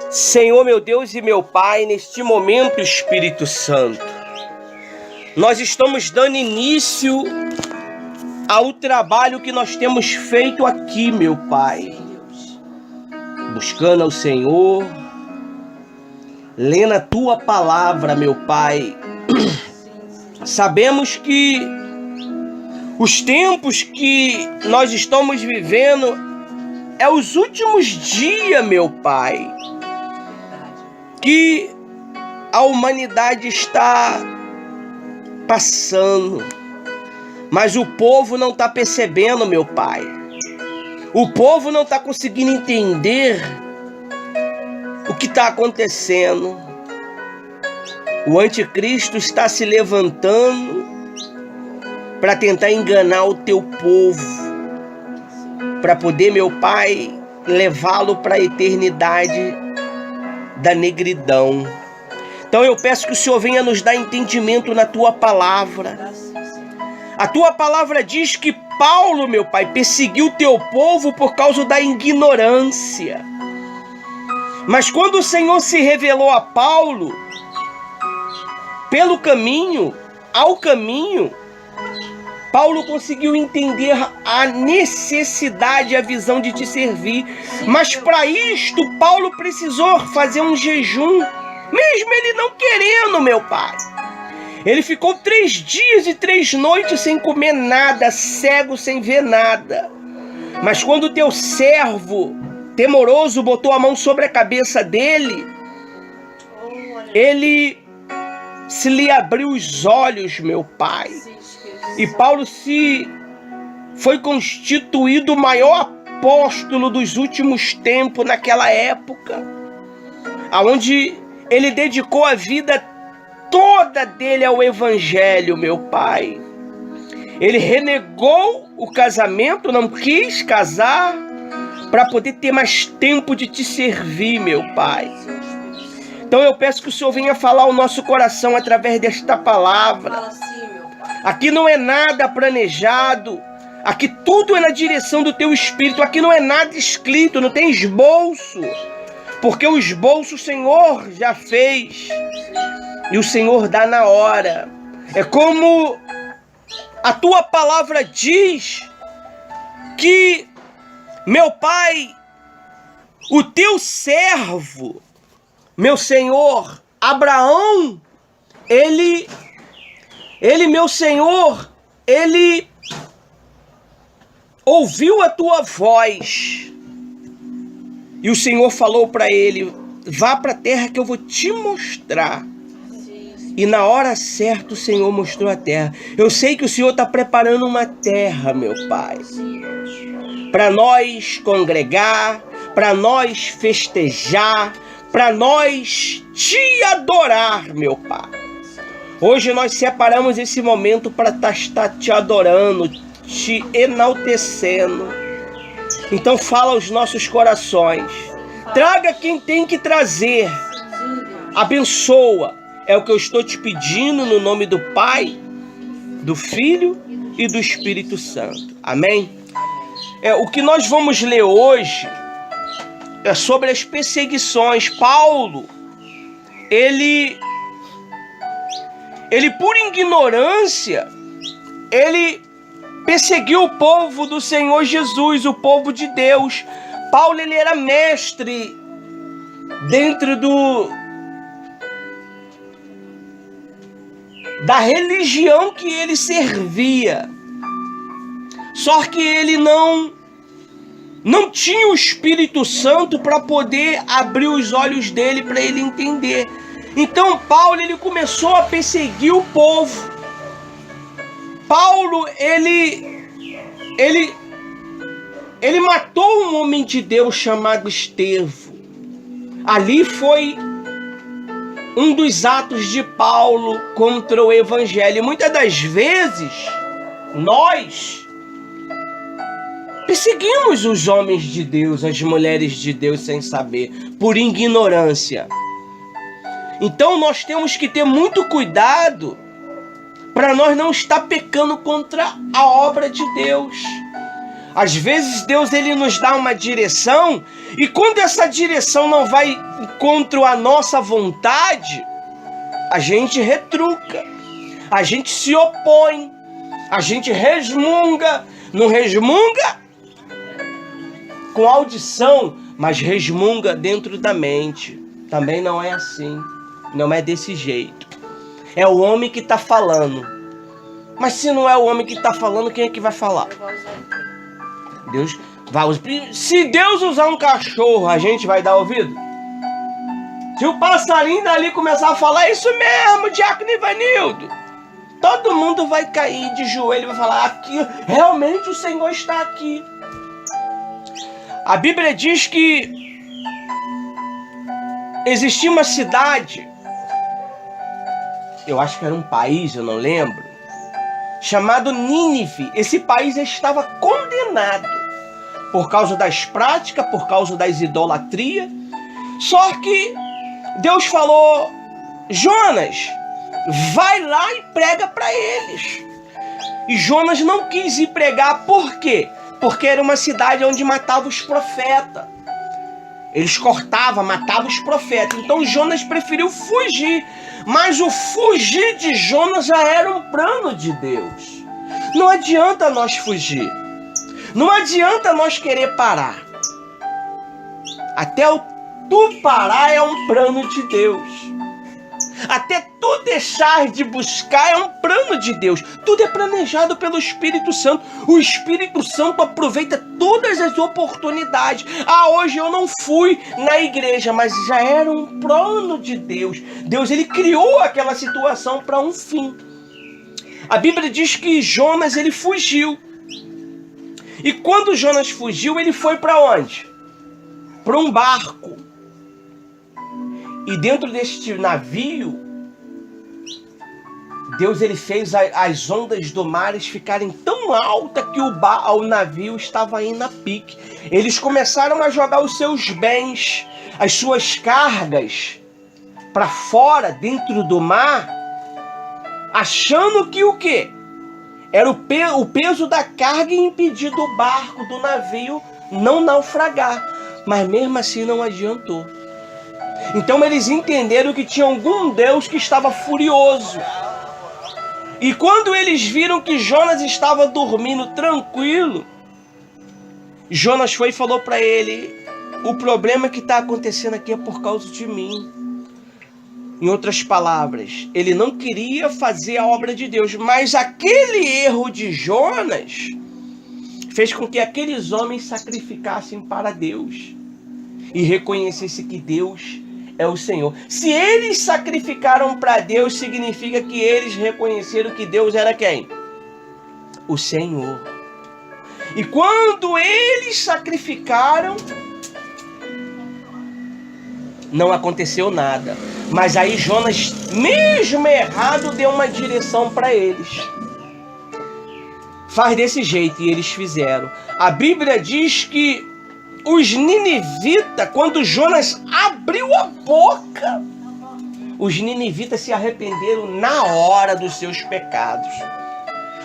Senhor, meu Deus e meu Pai, neste momento, Espírito Santo, nós estamos dando início ao trabalho que nós temos feito aqui, meu Pai, buscando ao Senhor, lendo a Tua palavra, meu Pai. Sabemos que os tempos que nós estamos vivendo é os últimos dias, meu Pai, que a humanidade está passando, mas o povo não está percebendo, meu Pai. O povo não está conseguindo entender o que está acontecendo. O anticristo está se levantando para tentar enganar o teu povo, para poder, meu Pai, levá-lo para a eternidade da negridão. Então eu peço que o Senhor venha nos dar entendimento na Tua palavra. A Tua palavra diz que Paulo, meu Pai, perseguiu o Teu povo por causa da ignorância. Mas quando o Senhor se revelou a Paulo, pelo caminho, ao caminho, Paulo conseguiu entender a necessidade e a visão de te servir. Mas para isto, Paulo precisou fazer um jejum, mesmo ele não querendo, meu Pai. Ele ficou 3 dias e 3 noites sem comer nada, cego, sem ver nada. Mas quando o teu servo temoroso botou a mão sobre a cabeça dele, ele se lhe abriu os olhos, meu Pai. E Paulo foi constituído o maior apóstolo dos últimos tempos naquela época, aonde ele dedicou a vida toda dele ao Evangelho, meu Pai. Ele renegou o casamento, não quis casar, para poder ter mais tempo de te servir, meu Pai. Então eu peço que o Senhor venha falar ao nosso coração através desta palavra. Aqui não é nada planejado, aqui tudo é na direção do Teu Espírito, aqui não é nada escrito, não tem esboço, porque o esboço o Senhor já fez e o Senhor dá na hora. É como a Tua palavra diz que, meu Pai, o Teu servo, meu Senhor, Abraão, ele, meu Senhor, ele ouviu a Tua voz. E o Senhor falou para ele: vá para a terra que eu vou te mostrar. E na hora certa o Senhor mostrou a terra. Eu sei que o Senhor está preparando uma terra, meu Pai, para nós congregar, para nós festejar, para nós te adorar, meu Pai. Hoje nós separamos esse momento para estar te adorando, te enaltecendo. Então fala aos nossos corações. Traga quem tem que trazer. Abençoa. É o que eu estou te pedindo no nome do Pai, do Filho e do Espírito Santo. Amém? O que nós vamos ler hoje é sobre as perseguições. Paulo, ele por ignorância, ele perseguiu o povo do Senhor Jesus, o povo de Deus. Paulo, ele era mestre dentro da religião que ele servia. Só que ele não tinha o Espírito Santo para poder abrir os olhos dele, para ele entender. Então Paulo, ele começou a perseguir o povo. Paulo, ele matou um homem de Deus chamado Estevão. Ali foi um dos atos de Paulo contra o Evangelho. E muitas das vezes, nós perseguimos os homens de Deus, as mulheres de Deus, sem saber, por ignorância. Então nós temos que ter muito cuidado para nós não estar pecando contra a obra de Deus. Às vezes Deus ele nos dá uma direção, e quando essa direção não vai contra a nossa vontade, a gente retruca, a gente se opõe, a gente resmunga. Não resmunga com audição, mas resmunga dentro da mente. Também não é assim, não é desse jeito. É o homem que está falando. Mas se não é o homem que está falando, quem é que vai falar? Deus vai usar. Se Deus usar um cachorro, a gente vai dar ouvido? Se o passarinho dali começar a falar, é isso mesmo, Diácono Ivanildo, todo mundo vai cair de joelho e vai falar, aqui, realmente o Senhor está aqui. A Bíblia diz que existia uma cidade, eu acho que era um país, eu não lembro, chamado Nínive. Esse país estava condenado por causa das práticas, por causa das idolatrias. Só que Deus falou, Jonas, vai lá e prega para eles. E Jonas não quis ir pregar, por quê? Porque era uma cidade onde matavam os profetas. Eles cortavam, matavam os profetas. Então Jonas preferiu fugir. Mas o fugir de Jonas já era um plano de Deus. Não adianta nós fugir. Não adianta nós querer parar. Até tu parar é um plano de Deus. Até tu deixar de buscar é um plano de Deus. Tudo é planejado pelo Espírito Santo. O Espírito Santo aproveita todas as oportunidades. Hoje eu não fui na igreja, mas já era um plano de Deus. Deus ele criou aquela situação para um fim. A Bíblia diz que Jonas ele fugiu. E quando Jonas fugiu, ele foi para onde? Para um barco. E dentro deste navio, Deus ele fez as ondas do mar ficarem tão altas que o navio estava indo a pique. Eles começaram a jogar os seus bens, as suas cargas para fora, dentro do mar, achando que o quê? Era o peso da carga impedir do barco, do navio, não naufragar. Mas mesmo assim não adiantou. Então eles entenderam que tinha algum Deus que estava furioso. E quando eles viram que Jonas estava dormindo tranquilo, Jonas foi e falou para ele, o problema que está acontecendo aqui é por causa de mim. Em outras palavras, ele não queria fazer a obra de Deus, mas aquele erro de Jonas fez com que aqueles homens sacrificassem para Deus e reconhecessem que Deus é o Senhor. Se eles sacrificaram para Deus, significa que eles reconheceram que Deus era quem? O Senhor. E quando eles sacrificaram, não aconteceu nada. Mas aí Jonas, mesmo errado, deu uma direção para eles. Faz desse jeito, e eles fizeram. A Bíblia diz que os ninivitas, quando Jonas abriu a boca, os ninivitas se arrependeram na hora dos seus pecados.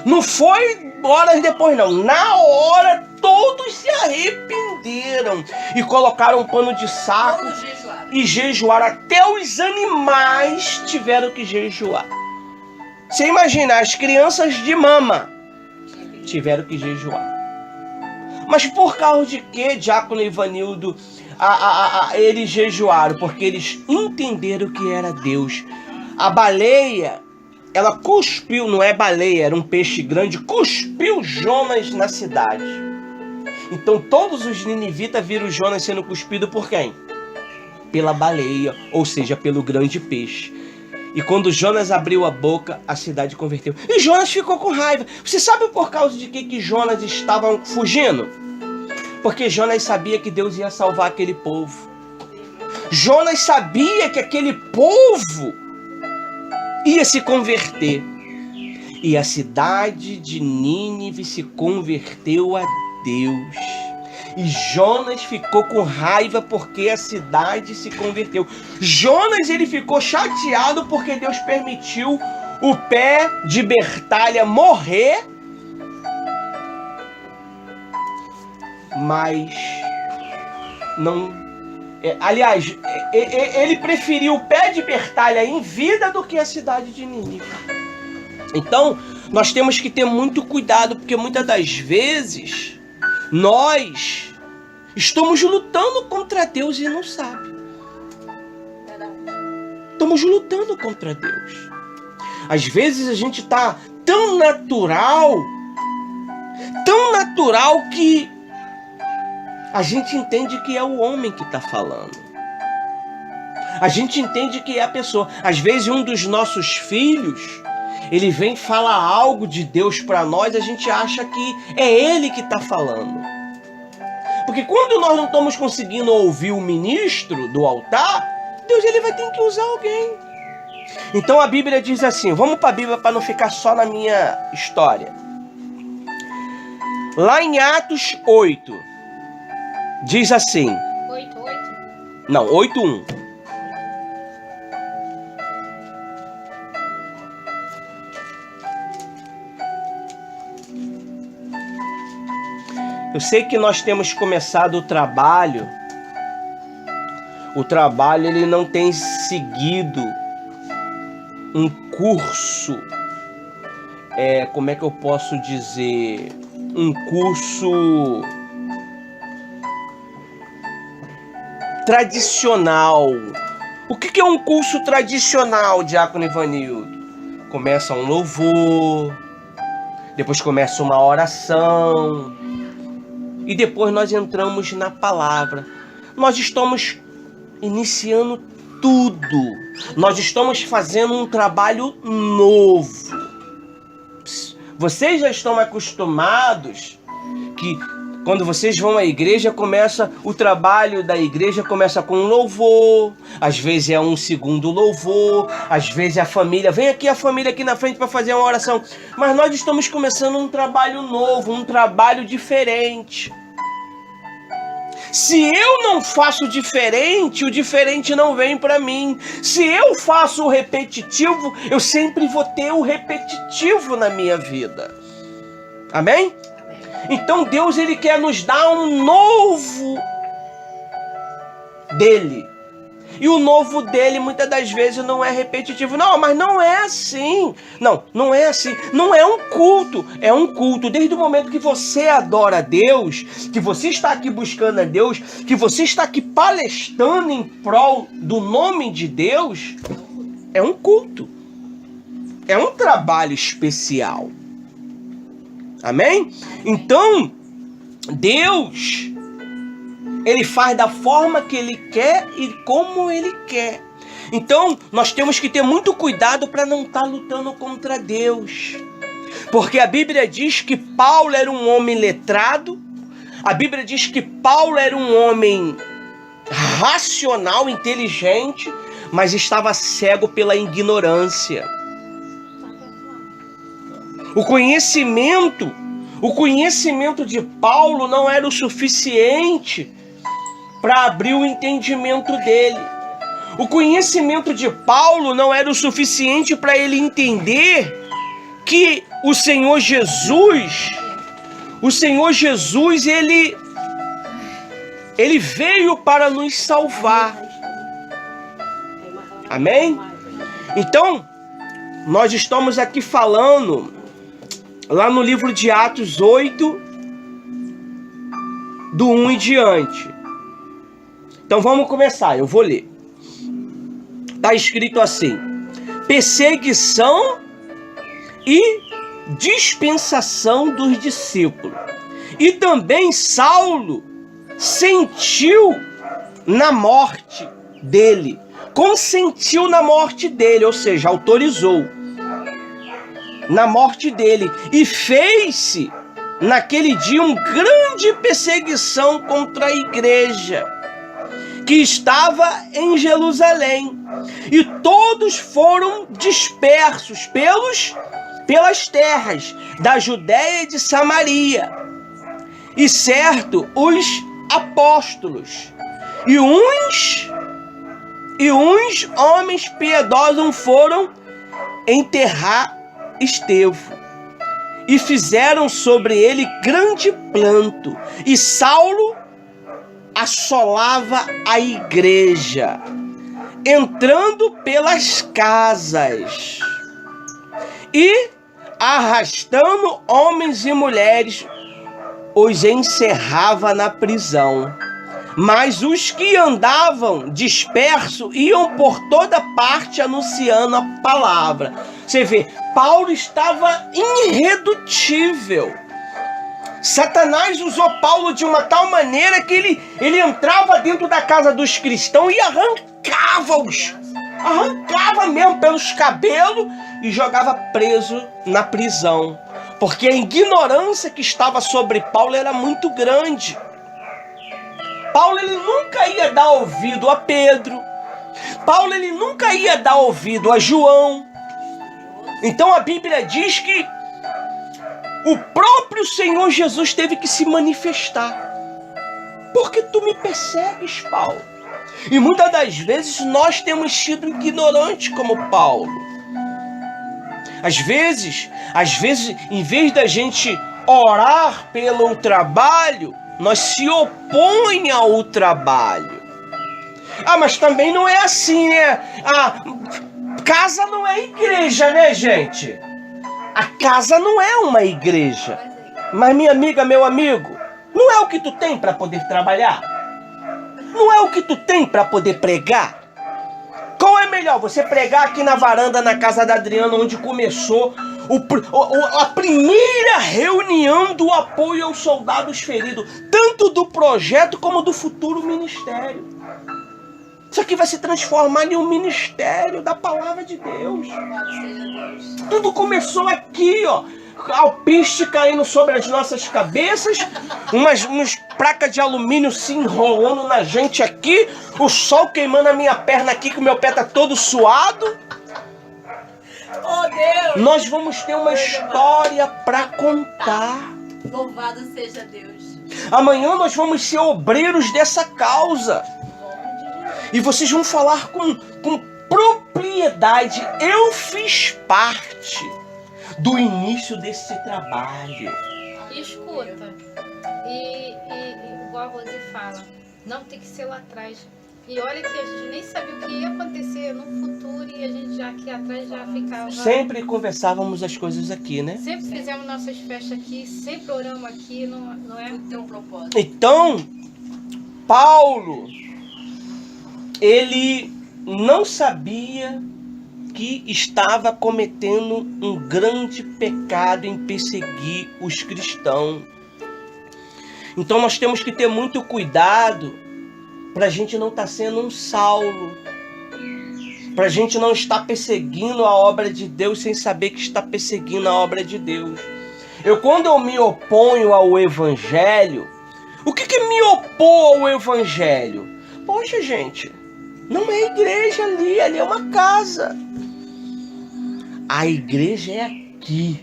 Não foi horas depois não, na hora todos se arrependeram e colocaram um pano de saco e jejuaram. Até os animais tiveram que jejuar. Você imagina, as crianças de mama tiveram que jejuar. Mas por causa de que, Diácono Ivanildo, eles jejuaram? Porque eles entenderam que era Deus. A baleia, ela cuspiu, não é baleia, era um peixe grande, cuspiu Jonas na cidade. Então todos os ninivitas viram Jonas sendo cuspido por quem? Pela baleia, ou seja, pelo grande peixe. E quando Jonas abriu a boca, a cidade converteu. E Jonas ficou com raiva. Você sabe por causa de que Jonas estava fugindo? Porque Jonas sabia que Deus ia salvar aquele povo. Jonas sabia que aquele povo ia se converter. E a cidade de Nínive se converteu a Deus. E Jonas ficou com raiva porque a cidade se converteu. Jonas ele ficou chateado porque Deus permitiu o pé de Bertalha morrer mas não... aliás, ele preferiu o pé de Bertalha em vida do que a cidade de Nínive. Então, nós temos que ter muito cuidado, porque muitas das vezes nós estamos lutando contra Deus e não sabe. Estamos lutando contra Deus. Às vezes a gente está tão natural que a gente entende que é o homem que está falando. A gente entende que é a pessoa. Às vezes um dos nossos filhos, ele vem falar algo de Deus para nós, a gente acha que é ele que está falando. Porque quando nós não estamos conseguindo ouvir o ministro do altar, Deus ele vai ter que usar alguém. Então a Bíblia diz assim, vamos para a Bíblia para não ficar só na minha história. Lá em Atos 8, diz assim... 8:8? Não, 8:1. Eu sei que nós temos começado o trabalho ele não tem seguido um curso, como é que eu posso dizer, um curso tradicional. O que é um curso tradicional, Diácono Ivanildo? Começa um louvor, depois começa uma oração, e depois nós entramos na palavra. Nós estamos iniciando tudo. Nós estamos fazendo um trabalho novo. Vocês já estão acostumados que quando vocês vão à igreja, o trabalho da igreja começa com um louvor, às vezes é um segundo louvor, às vezes a família, vem aqui a família aqui na frente para fazer uma oração. Mas nós estamos começando um trabalho novo, um trabalho diferente. Se eu não faço diferente, o diferente não vem para mim. Se eu faço o repetitivo, eu sempre vou ter o repetitivo na minha vida. Amém? Então Deus ele quer nos dar um novo dele. E o novo dele muitas das vezes não é repetitivo. Não, mas não é assim. Não é assim. Não é um culto. É um culto. Desde o momento que você adora a Deus, que você está aqui buscando a Deus, que você está aqui palestrando em prol do nome de Deus, é um culto. É um trabalho especial. Amém? Então, Deus, ele faz da forma que ele quer e como ele quer. Então, nós temos que ter muito cuidado para não estar lutando contra Deus. Porque a Bíblia diz que Paulo era um homem letrado. A Bíblia diz que Paulo era um homem racional, inteligente, mas estava cego pela ignorância. O conhecimento de Paulo não era o suficiente para abrir o entendimento dele. O conhecimento de Paulo não era o suficiente para ele entender que o Senhor Jesus, ele veio para nos salvar. Amém? Então, nós estamos aqui falando lá no livro de Atos 8, do 1 em diante. Então vamos começar, eu vou ler. Está escrito assim: perseguição e dispensação dos discípulos. E também Saulo sentiu na morte dele, consentiu na morte dele, ou seja, autorizou na morte dele, e fez-se naquele dia uma grande perseguição contra a igreja que estava em Jerusalém, e todos foram dispersos pelas terras da Judéia e de Samaria, e certo os apóstolos e uns homens piedosos foram enterrar Estevão, e fizeram sobre ele grande pranto. E Saulo assolava a igreja, entrando pelas casas e arrastando homens e mulheres, os encerrava na prisão. Mas os que andavam dispersos iam por toda parte anunciando a palavra. Você vê, Paulo estava irredutível. Satanás usou Paulo de uma tal maneira que ele entrava dentro da casa dos cristãos e arrancava-os. Arrancava mesmo pelos cabelos e jogava preso na prisão. Porque a ignorância que estava sobre Paulo era muito grande. Paulo ele nunca ia dar ouvido a Pedro. Paulo ele nunca ia dar ouvido a João. Então a Bíblia diz que o próprio Senhor Jesus teve que se manifestar. Porque tu me persegues, Paulo? E muitas das vezes nós temos sido ignorantes como Paulo. Às vezes, em vez da gente orar pelo trabalho, nós se opõe ao trabalho. Mas também não é assim, né? Casa não é igreja, né, gente? A casa não é uma igreja. Mas minha amiga, meu amigo, não é o que tu tem para poder trabalhar? Não é o que tu tem para poder pregar? Qual é melhor? Você pregar aqui na varanda, na casa da Adriana, onde começou a primeira reunião do apoio aos soldados feridos, tanto do projeto como do futuro ministério. Isso aqui vai se transformar em um ministério da palavra de Deus. Tudo começou aqui, ó. Alpiste caindo sobre as nossas cabeças, umas placas de alumínio se enrolando na gente aqui, o sol queimando a minha perna aqui, que o meu pé tá todo suado. Oh, Deus! Nós vamos ter uma história para contar. Louvado seja Deus. Amanhã nós vamos ser obreiros dessa causa. E vocês vão falar com propriedade. Eu fiz parte do início desse trabalho. Escuta, e igual a Rose fala, não tem que ser lá atrás. E olha que a gente nem sabia o que ia acontecer no futuro e a gente já aqui atrás já ficava... Sempre conversávamos as coisas aqui, né? Sempre fizemos nossas festas aqui, sempre oramos aqui, não é? Tem um propósito. Então, Paulo, ele não sabia que estava cometendo um grande pecado em perseguir os cristãos. Então nós temos que ter muito cuidado para a gente não estar sendo um Saulo, para a gente não estar perseguindo a obra de Deus sem saber que está perseguindo a obra de Deus. Quando eu me oponho ao Evangelho, o que me opor ao Evangelho? Poxa, gente, não é igreja ali é uma casa. A igreja é aqui.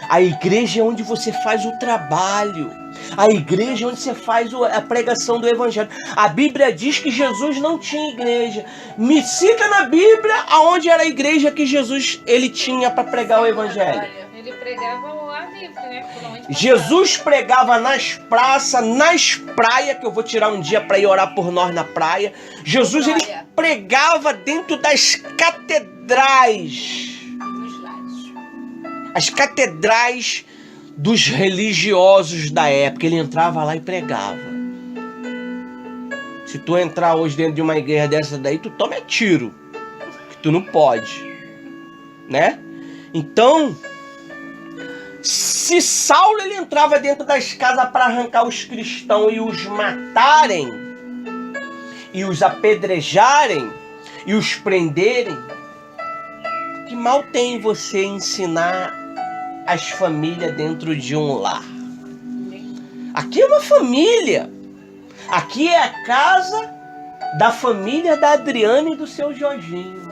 A igreja é onde você faz o trabalho. A igreja é onde você faz a pregação do Evangelho. A Bíblia diz que Jesus não tinha igreja. Me cita na Bíblia aonde era a igreja que Jesus ele tinha para pregar o Evangelho. Ele pregava ao ar livre, né? Jesus pregava nas praças, nas praias, que eu vou tirar um dia para ir orar por nós na praia. Jesus ele pregava dentro das catedrais. As catedrais dos religiosos da época. Ele entrava lá e pregava. Se tu entrar hoje dentro de uma igreja dessa daí, tu toma tiro. Que tu não pode. Né? Então, se Saulo ele entrava dentro das casas para arrancar os cristãos e os matarem, e os apedrejarem, e os prenderem, que mal tem você ensinar as famílias dentro de um lar? Aqui é uma família. Aqui é a casa da família da Adriana e do seu Jorginho.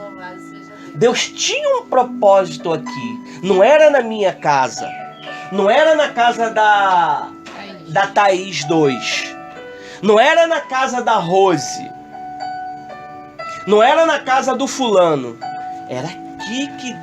Deus tinha um propósito aqui. Não era na minha casa. Não era na casa da Thaís 2. Não era na casa da Rose. Não era na casa do fulano. Era aqui. que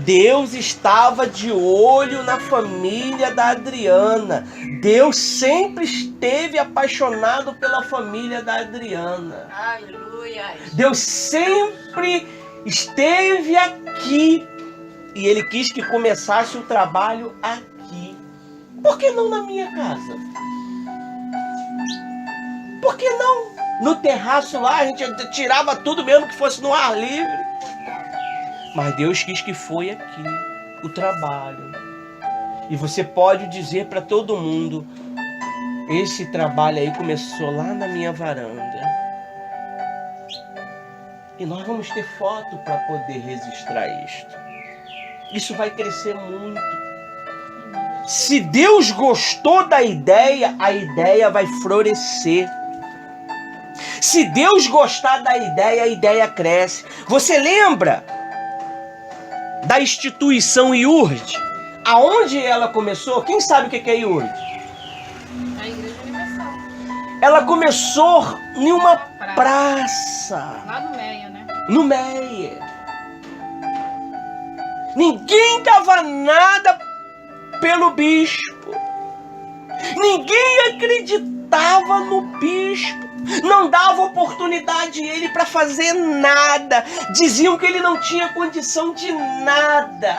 Deus estava de olho na família da Adriana. Deus sempre esteve apaixonado pela família da Adriana. Aleluia. Deus sempre esteve aqui e Ele quis que começasse o trabalho aqui. Por que não na minha casa? Por que não no terraço lá? A gente tirava tudo mesmo que fosse no ar livre. Mas Deus quis que foi aqui o trabalho. E você pode dizer para todo mundo: esse trabalho aí começou lá na minha varanda. E nós vamos ter foto para poder registrar isto. Isso vai crescer muito. Se Deus gostou da ideia, a ideia vai florescer. Se Deus gostar da ideia, a ideia cresce. Você lembra da instituição IURD? Aonde ela começou? Quem sabe o que é IURD? A Igreja Universal. Ela começou em uma praça. Lá no Meia, né? No Meia. Ninguém dava nada pelo bispo. Ninguém acreditava no bispo. Não dava oportunidade a ele para fazer nada. Diziam que ele não tinha condição de nada.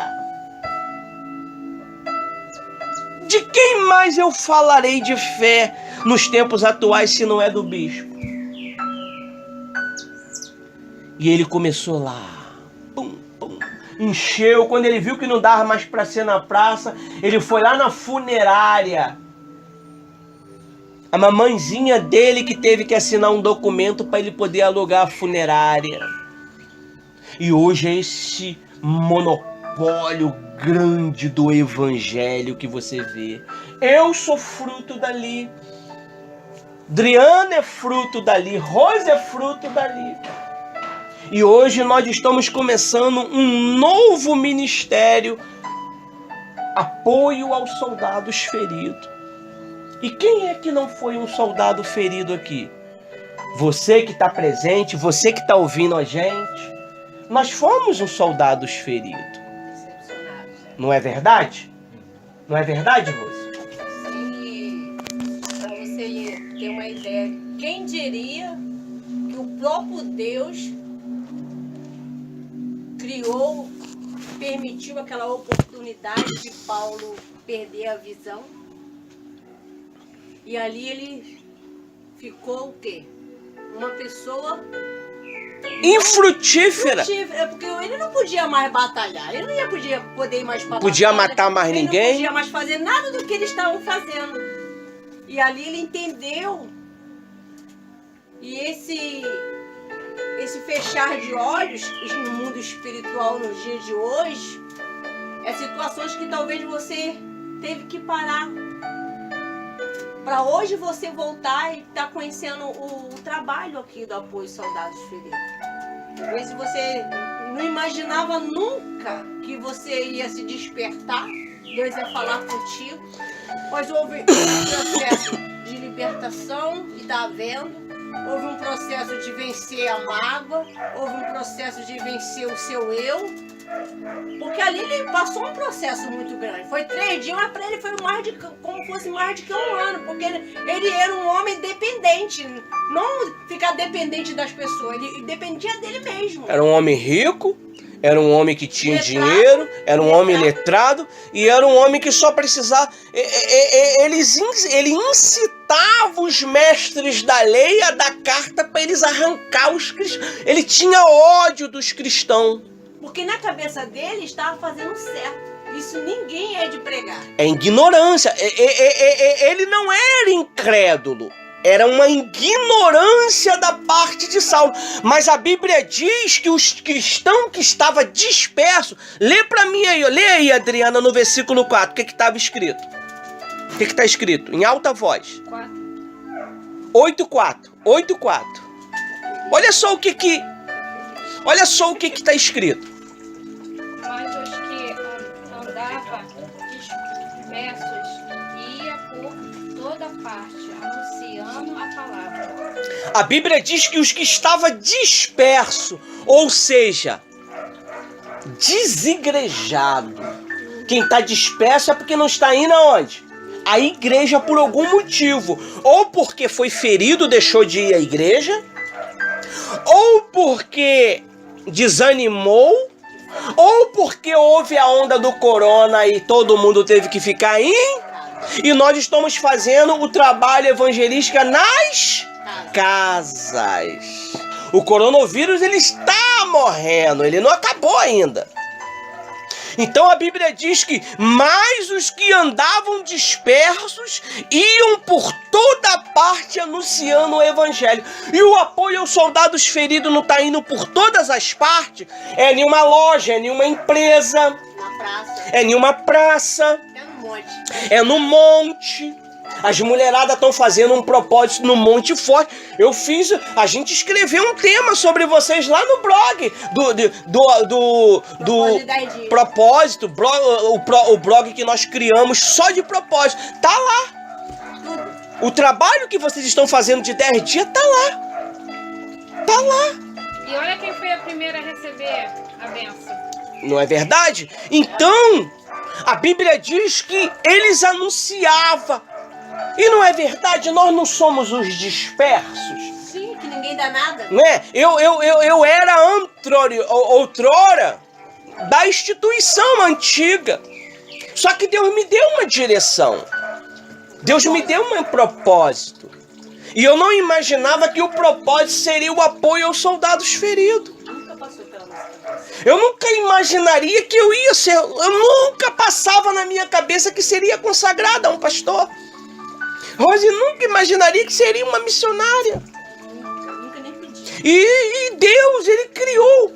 De quem mais eu falarei de fé nos tempos atuais se não é do bispo? E ele começou lá. Pum, pum. Encheu. Quando ele viu que não dava mais para ser na praça, ele foi lá na funerária. A mamãezinha dele que teve que assinar um documento para ele poder alugar a funerária. E hoje é esse monopólio grande do evangelho que você vê. Eu sou fruto dali. Adriana é fruto dali. Rosa é fruto dali. E hoje nós estamos começando um novo ministério. Apoio aos soldados feridos. E quem é que não foi um soldado ferido aqui? Você que está presente, você que está ouvindo a gente. Nós fomos uns soldados feridos. Não é verdade? Não é verdade, Rose? Sim, para você ter uma ideia, quem diria que o próprio Deus criou, permitiu aquela oportunidade de Paulo perder a visão? E ali ele ficou o quê? Uma pessoa infrutífera. Porque ele não podia mais batalhar, ele não ia poder ir mais para podia matar mais ele ninguém. Não podia mais fazer nada do que eles estavam fazendo. E ali ele entendeu. E esse fechar de olhos no mundo espiritual nos dias de hoje é situações que talvez você teve que parar. Para hoje você voltar e estar conhecendo o trabalho aqui do Apoio Soldados Feridos. Talvez você não imaginava nunca que você ia se despertar, Deus ia falar contigo, mas houve um processo de libertação e está vendo. Houve um processo de vencer a mágoa, houve um processo de vencer o seu eu, porque ali ele passou um processo muito grande. Foi 3 dias, mas para ele foi como fosse mais de que um ano, porque ele era um homem dependente, não ficar dependente das pessoas, ele dependia dele mesmo. Era um homem rico, era um homem que tinha dinheiro, era um homem letrado e era um homem que só precisava... Ele incitava os mestres da lei a dar carta para eles arrancar os cristãos. Ele tinha ódio dos cristãos. Porque na cabeça dele estava fazendo certo. Isso ninguém é de pregar. É ignorância. Ele não era incrédulo. Era uma ignorância da parte de Saulo. Mas a Bíblia diz que os cristãos que estavam dispersos... Lê para mim aí, lê aí, Adriana, no versículo 4. O que estava escrito? O que está escrito? Em alta voz. 8:4. 8:4. Olha só o que está escrito. Mas os que andavam dispersos ia por toda parte, anunciando a palavra. A Bíblia diz que os que estavam dispersos, ou seja, desigrejado. Quem está disperso é porque não está indo aonde? A igreja por algum motivo. Ou porque foi ferido, deixou de ir à igreja. Ou porque desanimou. Ou porque houve a onda do corona e todo mundo teve que ficar em. E nós estamos fazendo o trabalho evangelístico nas casas. O coronavírus, ele está morrendo, ele não acabou ainda. Então a Bíblia diz que mais os que andavam dispersos iam por toda parte anunciando o evangelho. E o apoio aos soldados feridos não está indo por todas as partes. É em uma loja, é em uma empresa, é em uma praça, é no monte. As mulheradas estão fazendo um propósito no Monte Forte. A gente escreveu um tema sobre vocês lá no blog do propósito, o blog que nós criamos só de propósito. Tá lá. O trabalho que vocês estão fazendo de 10 dias tá lá. Tá lá. E olha quem foi a primeira a receber a bênção. Não é verdade? Então, a Bíblia diz que eles anunciavam. E não é verdade? Nós não somos os dispersos. Sim, que ninguém dá nada. Né? Eu era outrora da instituição antiga. Só que Deus me deu uma direção. Deus me deu um propósito. E eu não imaginava que o propósito seria o apoio aos soldados feridos. Nunca passou pela nossa cabeça. Eu nunca imaginaria que eu ia ser... Eu nunca passava na minha cabeça que seria consagrada a um pastor. Rose nunca imaginaria que seria uma missionária. Nunca nem pedi. E Deus, ele criou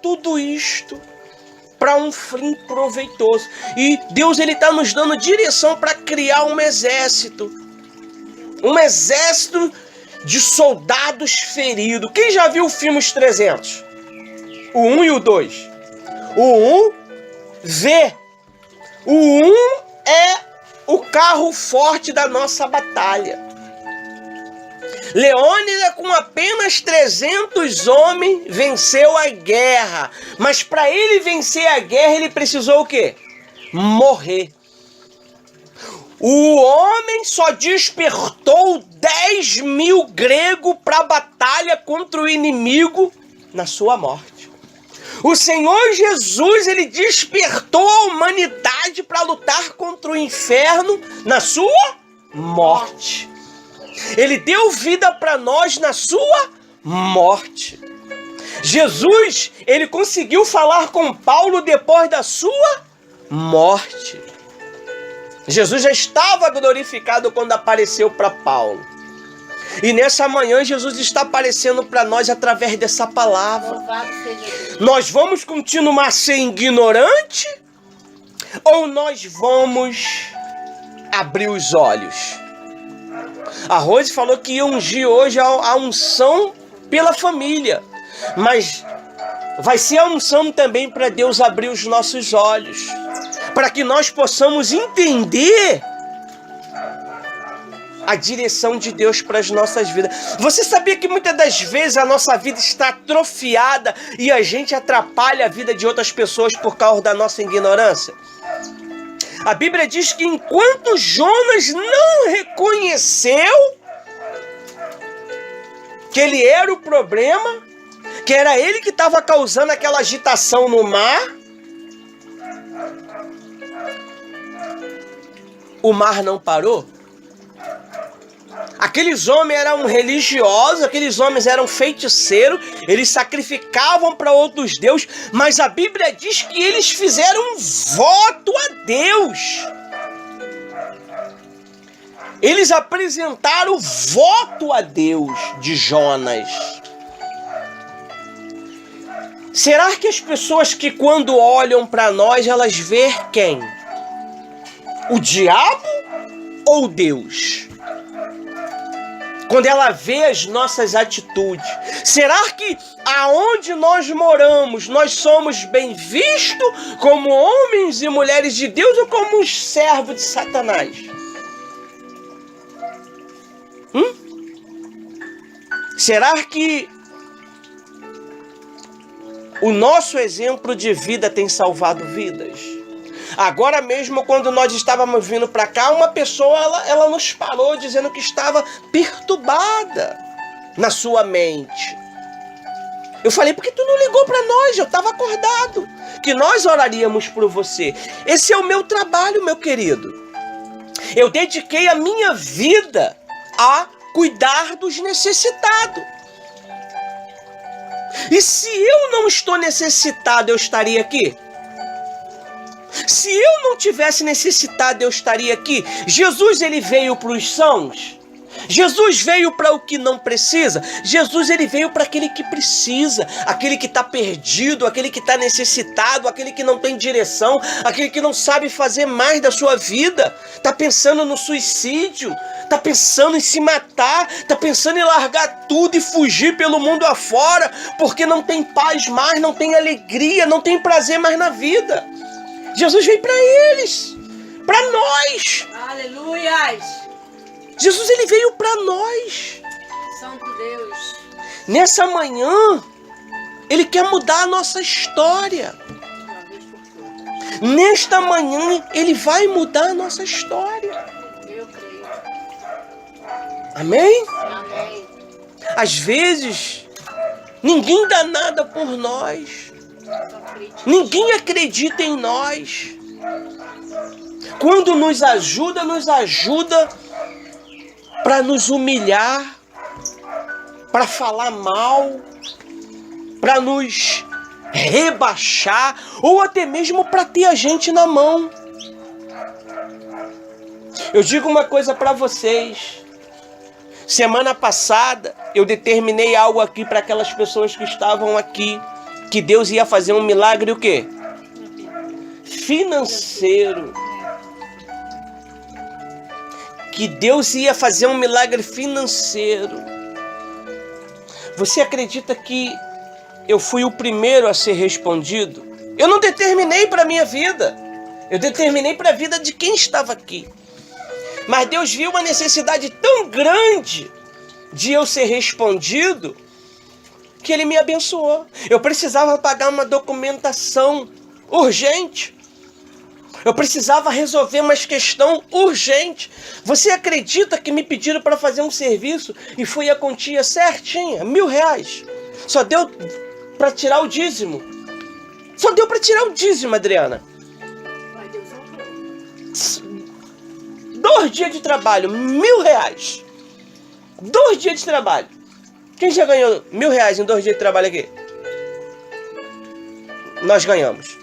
tudo isto para um fim proveitoso. E Deus, ele está nos dando direção para criar um exército. Um exército de soldados feridos. Quem já viu o filme Os 300? O 1 e o 2. O 1 vê. O 1 é o carro forte da nossa batalha. Leônidas, com apenas 300 homens, venceu a guerra. Mas para ele vencer a guerra, ele precisou o quê? Morrer. O homem só despertou 10.000 gregos para a batalha contra o inimigo na sua morte. O Senhor Jesus, ele despertou a humanidade para lutar contra o inferno na sua morte. Ele deu vida para nós na sua morte. Jesus, ele conseguiu falar com Paulo depois da sua morte. Jesus já estava glorificado quando apareceu para Paulo. E nessa manhã Jesus está aparecendo para nós através dessa palavra. Louvado seja Deus. Nós vamos continuar a ser ignorante ou nós vamos abrir os olhos? A Rose falou que ia ungir hoje a unção pela família. Mas vai ser a unção também para Deus abrir os nossos olhos. Para que nós possamos entender a direção de Deus para as nossas vidas. Você sabia que muitas das vezes a nossa vida está atrofiada e a gente atrapalha a vida de outras pessoas por causa da nossa ignorância? A Bíblia diz que enquanto Jonas não reconheceu que ele era o problema, que era ele que estava causando aquela agitação no mar, o mar não parou. Aqueles homens eram religiosos, aqueles homens eram feiticeiros, eles sacrificavam para outros deuses, mas a Bíblia diz que eles fizeram um voto a Deus. Eles apresentaram o voto a Deus de Jonas. Será que as pessoas que quando olham para nós, elas veem quem? O diabo ou Deus? Quando ela vê as nossas atitudes, será que aonde nós moramos, nós somos bem vistos como homens e mulheres de Deus ou como os servos de Satanás? Será que O nosso exemplo de vida tem salvado vidas. Agora mesmo, quando nós estávamos vindo para cá, uma pessoa ela nos parou dizendo que estava perturbada na sua mente. Eu falei, por que tu não ligou para nós? Eu estava acordado, que nós oraríamos por você. Esse é o meu trabalho, meu querido. Eu dediquei a minha vida a cuidar dos necessitados. E se eu não estou necessitado, eu estaria aqui? Se eu não tivesse necessitado, eu estaria aqui? Jesus, ele veio para os sãos? Jesus veio para o que não precisa? Jesus, ele veio para aquele que precisa, aquele que está perdido, aquele que está necessitado, aquele que não tem direção, aquele que não sabe fazer mais da sua vida, está pensando no suicídio, está pensando em se matar, está pensando em largar tudo e fugir pelo mundo afora, porque não tem paz mais, não tem alegria, não tem prazer mais na vida. Jesus veio para eles, para nós. Aleluias. Jesus, ele veio para nós. Santo Deus. Nessa manhã, ele quer mudar a nossa história. Uma vez por todas. Nesta manhã, ele vai mudar a nossa história. Eu creio. Amém? Amém. Às vezes, ninguém dá nada por nós. Só acredito. Ninguém acredita em nós. Quando nos ajuda para nos humilhar, para falar mal, para nos rebaixar, ou até mesmo para ter a gente na mão. Eu digo uma coisa para vocês. Semana passada eu determinei algo aqui para aquelas pessoas que estavam aqui, que Deus ia fazer um milagre, o quê? Financeiro. Que Deus ia fazer um milagre financeiro. Você acredita que eu fui o primeiro a ser respondido? Eu não determinei para a minha vida. Eu determinei para a vida de quem estava aqui. Mas Deus viu uma necessidade tão grande de eu ser respondido, que Ele me abençoou. Eu precisava pagar uma documentação urgente. Eu precisava resolver uma questão urgente. Você acredita que me pediram para fazer um serviço e foi a quantia certinha? R$1.000. Só deu para tirar o dízimo. Só deu para tirar o dízimo, Adriana. Mas Deus honrou. 2 dias de trabalho, R$1.000. 2 dias de trabalho. Quem já ganhou R$1.000 em 2 dias de trabalho aqui? Nós ganhamos.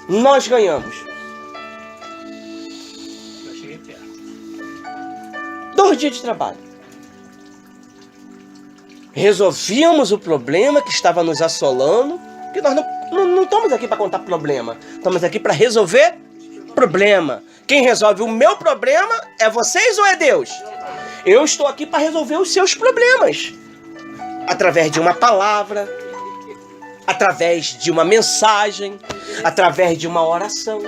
Nós ganhamos. 2 dias de trabalho. Resolvíamos o problema que estava nos assolando. Que nós não estamos aqui para contar problema. Estamos aqui para resolver problema. Quem resolve o meu problema é vocês ou é Deus? Eu estou aqui para resolver os seus problemas. Através de uma palavra, através de uma mensagem, através de uma oração.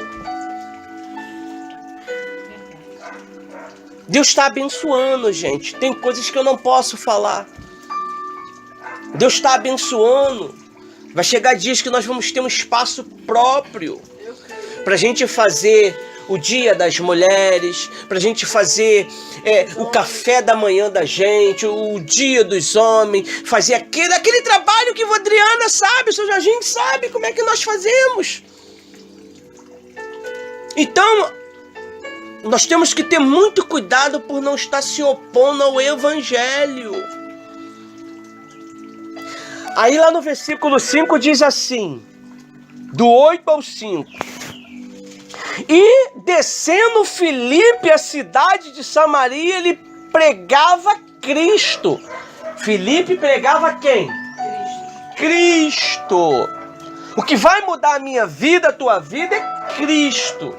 Deus está abençoando, gente. Tem coisas que eu não posso falar. Deus está abençoando. Vai chegar dias que nós vamos ter um espaço próprio para a gente fazer o Dia das Mulheres, para a gente fazer o café da manhã da gente, o Dia dos Homens, fazer aquele trabalho que a Adriana sabe, o seu Jorginho sabe como é que nós fazemos. Então, nós temos que ter muito cuidado por não estar se opondo ao Evangelho. Aí lá no versículo 5 diz assim, do 8 ao 5. E descendo Filipe à cidade de Samaria, ele pregava Cristo. Filipe pregava quem? Cristo. O que vai mudar a minha vida, a tua vida, é Cristo.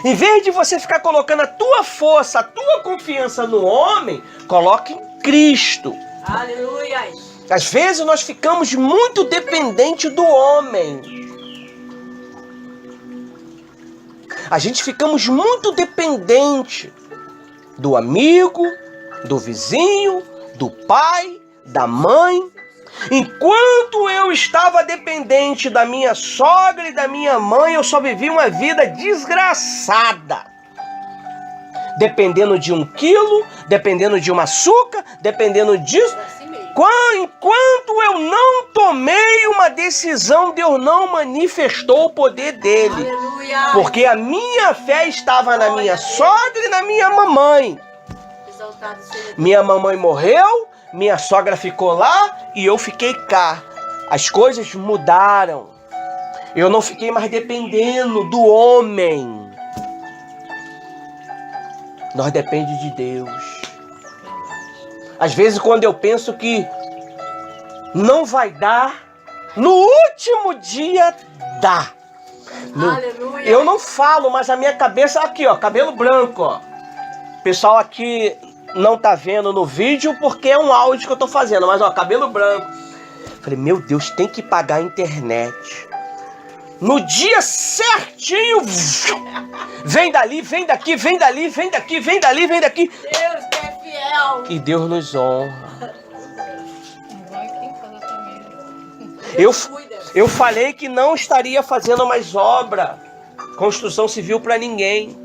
Em vez de você ficar colocando a tua força, a tua confiança no homem, coloque em Cristo. Aleluia. Às vezes nós ficamos muito dependentes do homem. A gente ficamos muito dependente do amigo, do vizinho, do pai, da mãe. Enquanto eu estava dependente da minha sogra e da minha mãe, eu só vivi uma vida desgraçada. Dependendo de 1 quilo, dependendo de um açúcar, dependendo disso. Assim mesmo. Enquanto eu não tomei uma decisão, Deus não manifestou o poder dele. Aleluia. Porque a minha fé estava na minha sogra e na minha mamãe. Exaltado seja Deus. Minha mamãe morreu, minha sogra ficou lá e eu fiquei cá. As coisas mudaram. Eu não fiquei mais dependendo do homem. Nós dependemos de Deus. Às vezes, quando eu penso que não vai dar, no último dia dá. Aleluia. Eu não falo, mas a minha cabeça aqui, ó, cabelo branco, ó. O pessoal aqui não tá vendo no vídeo porque é um áudio que eu tô fazendo, mas ó, cabelo branco. Falei, meu Deus, tem que pagar a internet. No dia certinho, vem dali, vem daqui, vem dali, vem daqui, vem dali, vem daqui. Deus que é fiel. E Deus nos honra. Vai quem faz a família. Deus cuida. Eu falei que não estaria fazendo mais obra, construção civil para ninguém.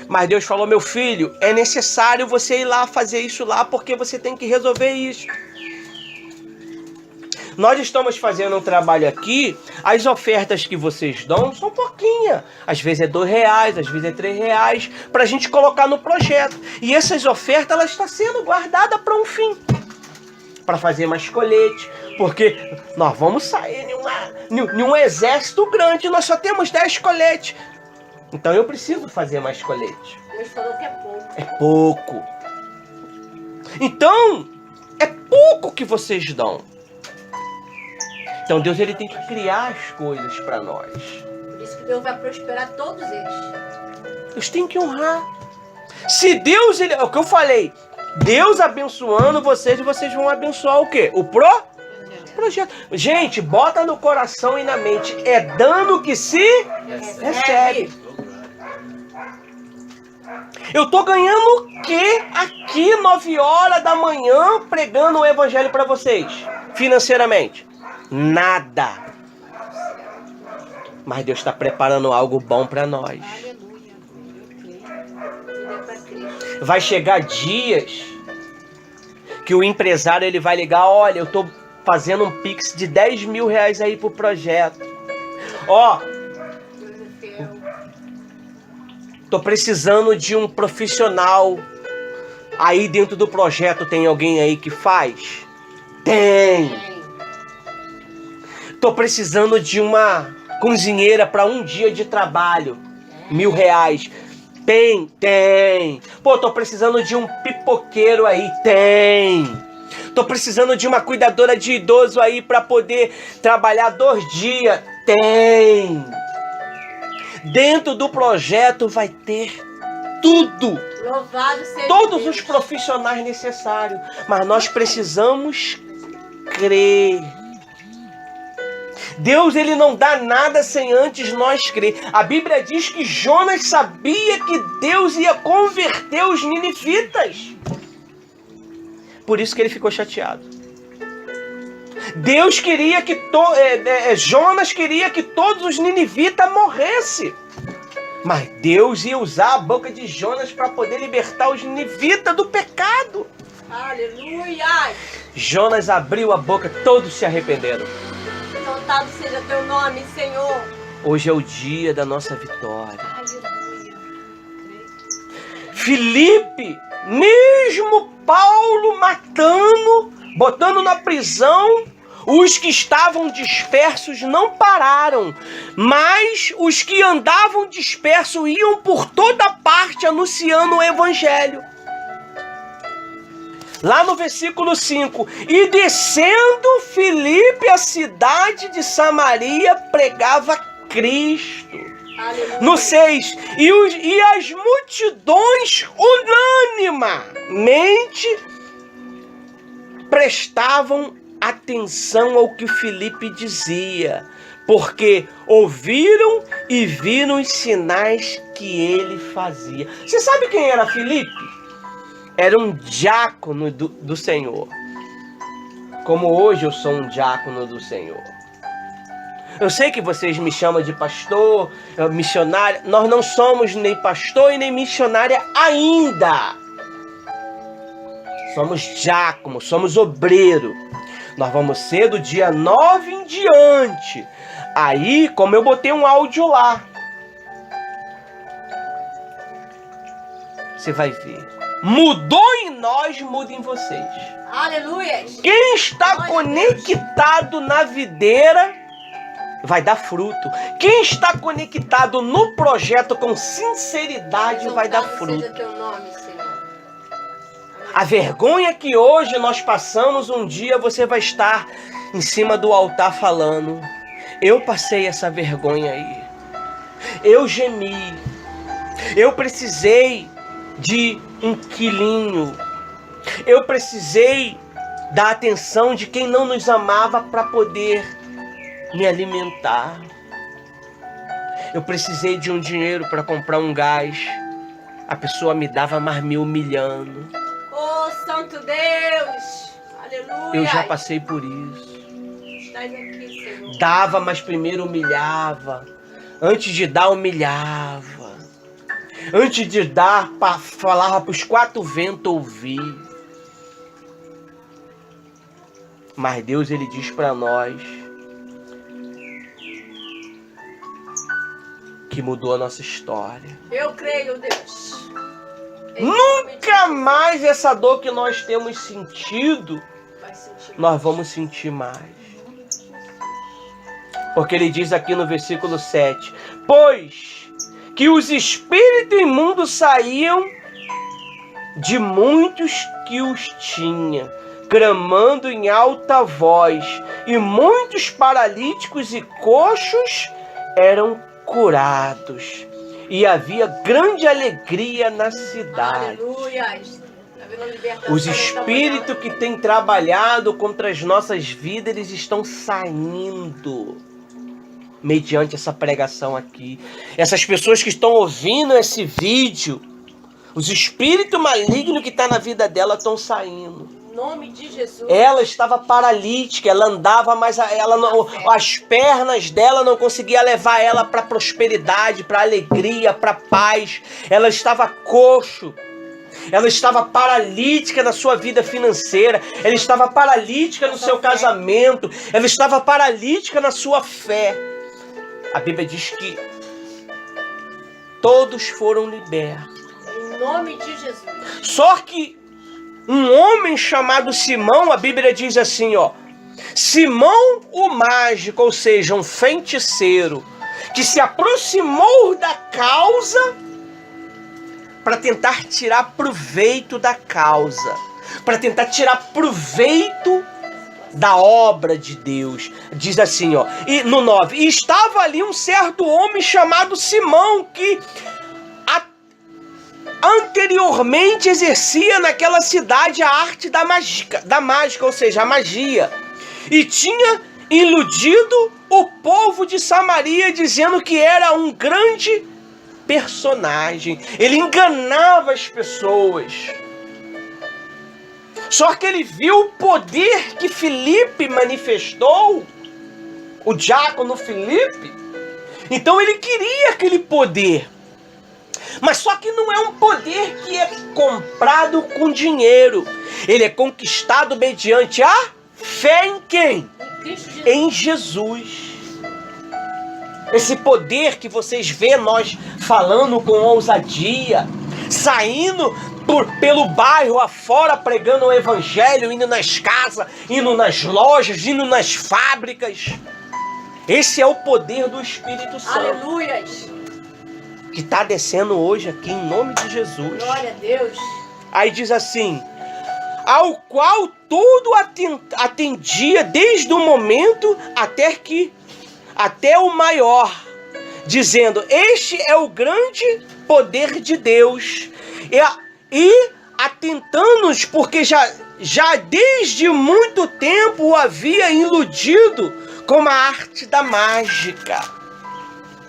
Mas Deus falou, meu filho, é necessário você ir lá fazer isso lá, porque você tem que resolver isso. Nós estamos fazendo um trabalho aqui, as ofertas que vocês dão são pouquinhas. Às vezes é R$2, às vezes é R$3, para a gente colocar no projeto. E essas ofertas, elas estão sendo guardadas para um fim. Para fazer mais colete. Porque nós vamos sair em um exército grande, nós só temos 10 coletes. Então eu preciso fazer mais colete. Deus falou que é pouco. É pouco. Então, é pouco que vocês dão. Então Deus, ele tem que criar as coisas para nós. Por isso que Deus vai prosperar todos eles. Deus tem que honrar. Se Deus, ele, é o que eu falei, Deus abençoando vocês, e vocês vão abençoar o quê? O projeto. Gente, bota no coração e na mente, é dando que se recebe. Eu tô ganhando o quê aqui 9 horas da manhã pregando o evangelho para vocês? Financeiramente? Nada. Mas Deus está preparando algo bom para nós. Aleluia. Tudo é para Cristo. Vai chegar dias que o empresário ele vai ligar, olha, eu tô fazendo um pix de R$10.000 aí pro projeto. Ó, Deus é fiel. tô precisando de um profissional. Aí dentro do projeto tem alguém aí que faz? Tem. Tô precisando de uma cozinheira para um dia de trabalho. R$1.000. Tem. Pô, tô precisando de um pipoqueiro aí. Tem. Tô precisando de uma cuidadora de idoso aí para poder trabalhar 2 dias. Tem. Dentro do projeto vai ter tudo. Louvado seja Todos Deus. os profissionais necessários. Mas nós precisamos crer. Deus, ele não dá nada sem antes nós crer. A Bíblia diz que Jonas sabia que Deus ia converter os ninivitas. Por isso que ele ficou chateado. Deus queria que Jonas queria que todos os ninivitas morressem. Mas Deus ia usar a boca de Jonas para poder libertar os ninivitas do pecado. Aleluia. Jonas abriu a boca, todos se arrependeram. Exaltado seja teu nome, Senhor. Hoje é o dia da nossa vitória. Aleluia. Filipe, mesmo Paulo matando, botando na prisão, os que estavam dispersos não pararam, mas os que andavam dispersos iam por toda parte anunciando o evangelho. Lá no versículo 5, e descendo Filipe à cidade de Samaria, pregava Cristo. Aleluia. No 6, e as multidões unanimemente prestavam atenção ao que Filipe dizia, porque ouviram e viram os sinais que ele fazia. Você sabe quem era Filipe? Era um diácono do Senhor. como hoje eu sou um diácono do Senhor. Eu sei que vocês me chamam de pastor, missionário. Nós não somos nem pastor e nem missionária ainda. Somos diácono, somos obreiro. Nós vamos ser do dia 9 em diante. Aí, como eu botei um áudio lá, você vai ver. Mudou em nós, muda em vocês. Aleluia. Quem está conectado na videira vai dar fruto. Quem está conectado no projeto com sinceridade vai dar fruto. Seja teu nome, Senhor. A vergonha que hoje nós passamos, um dia você vai estar em cima do altar falando: eu passei essa vergonha aí. Eu gemi. Eu precisei de um quilinho. Eu precisei da atenção de quem não nos amava para poder me alimentar. Eu precisei de um dinheiro para comprar um gás. A pessoa me dava, mas me humilhando. Oh, Santo Deus! Aleluia! Eu já passei por isso. Estás aqui, Senhor. Dava, mas primeiro humilhava. Antes de dar, humilhava. Antes de dar, falava para os quatro ventos ouvir. Mas Deus, Ele diz para nós que mudou a nossa história. Eu creio, Deus. Nunca mais essa dor que nós temos sentido, Vai sentir. nós vamos sentir mais. Porque Ele diz aqui no versículo 7: pois que os espíritos imundos saíam de muitos que os tinha, clamando em alta voz, e muitos paralíticos e coxos eram curados, e havia grande alegria na cidade. Aleluia! Tá vendo a libertação Os nessa espíritos manhã? que têm trabalhado contra as nossas vidas, eles estão saindo mediante essa pregação aqui. Essas pessoas que estão ouvindo esse vídeo, os espíritos malignos que estão na vida dela estão saindo. Em nome de Jesus. Ela estava paralítica, ela andava, mas ela não, as pernas dela não conseguia levar ela para prosperidade, para alegria, para paz. Ela estava coxo. Ela estava paralítica na sua vida financeira. Ela estava paralítica no seu casamento. Ela estava paralítica na sua fé. A Bíblia diz que todos foram libertos. Em nome de Jesus. Só que um homem chamado Simão, a Bíblia diz assim, ó: Simão o mágico, ou seja, um feiticeiro, que se aproximou da causa para tentar tirar proveito da causa, para tentar tirar proveito da obra de Deus. Diz assim, ó, e no 9: e estava ali um certo homem chamado Simão, que anteriormente exercia naquela cidade a arte da mágica, ou seja, a magia, e tinha iludido o povo de Samaria, dizendo que era um grande personagem. Ele enganava as pessoas. Só que ele viu o poder que Filipe manifestou, o diácono Filipe. Então ele queria aquele poder. Mas só que não é um poder que é comprado com dinheiro. Ele é conquistado mediante a fé em quem? Em Jesus. Esse poder que vocês vê nós falando com ousadia, saindo pelo bairro afora, pregando o evangelho, indo nas casas, indo nas lojas, indo nas fábricas. Esse é o poder do Espírito Santo. Aleluia. Que está descendo hoje aqui em nome de Jesus. Glória a Deus. Aí diz assim: ao qual tudo atendia desde o momento até o maior, dizendo: este é o grande poder de Deus. E atentando-nos, porque já desde muito tempo o havia iludido com a arte da mágica,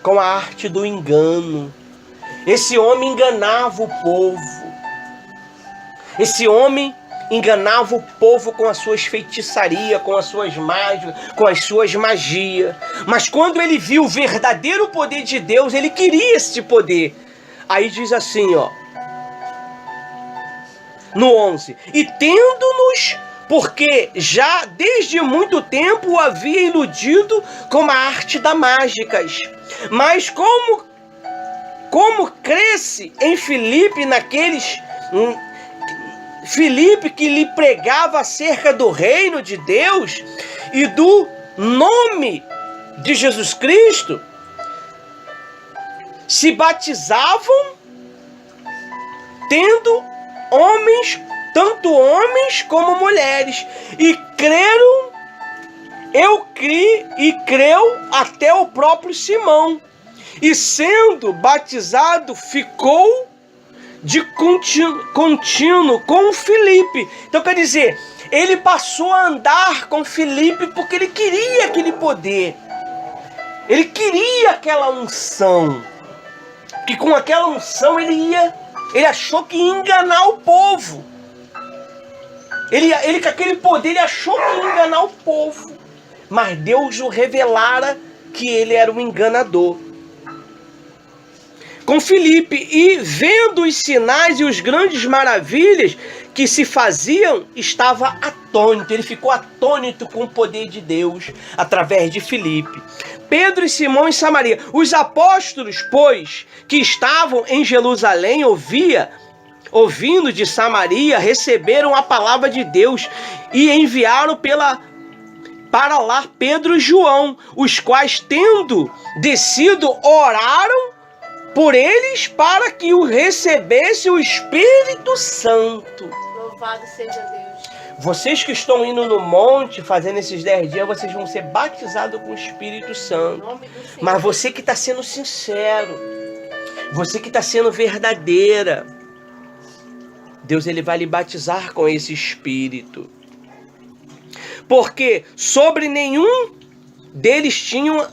com a arte do engano. Esse homem enganava o povo. Esse homem enganava o povo com as suas feitiçarias, com as suas mágicas, com as suas magias. Mas quando ele viu o verdadeiro poder de Deus, ele queria esse poder. Aí diz assim, ó, no 11: e tendo-nos, porque já desde muito tempo o havia iludido com a arte das mágicas, mas como cresce em Filipe Filipe que lhe pregava acerca do reino de Deus e do nome de Jesus Cristo, se batizavam, tendo homens, tanto homens como mulheres, e creram, creu até o próprio Simão, e sendo batizado ficou de contínuo com Filipe. Então quer dizer, ele passou a andar com Filipe porque ele queria aquele poder, ele queria aquela unção, que com aquela unção ele achou que ia enganar o povo. Ele com aquele poder ele achou que ia enganar o povo, mas Deus o revelara que ele era um enganador. Com Filipe, e vendo os sinais e os grandes maravilhas que se faziam, estava atônito. Ele ficou atônito com o poder de Deus através de Filipe. Pedro e Simão em Samaria. Os apóstolos, pois, que estavam em Jerusalém, ouvindo de Samaria, receberam a palavra de Deus e enviaram para lá Pedro e João, os quais, tendo descido, oraram por eles para que o recebesse o Espírito Santo. Louvado seja Deus. Vocês que estão indo no monte, fazendo esses 10 dias, vocês vão ser batizados com o Espírito Santo. Mas você que está sendo sincero, você que está sendo verdadeira, Deus ele vai lhe batizar com esse Espírito. Porque sobre nenhum deles tinham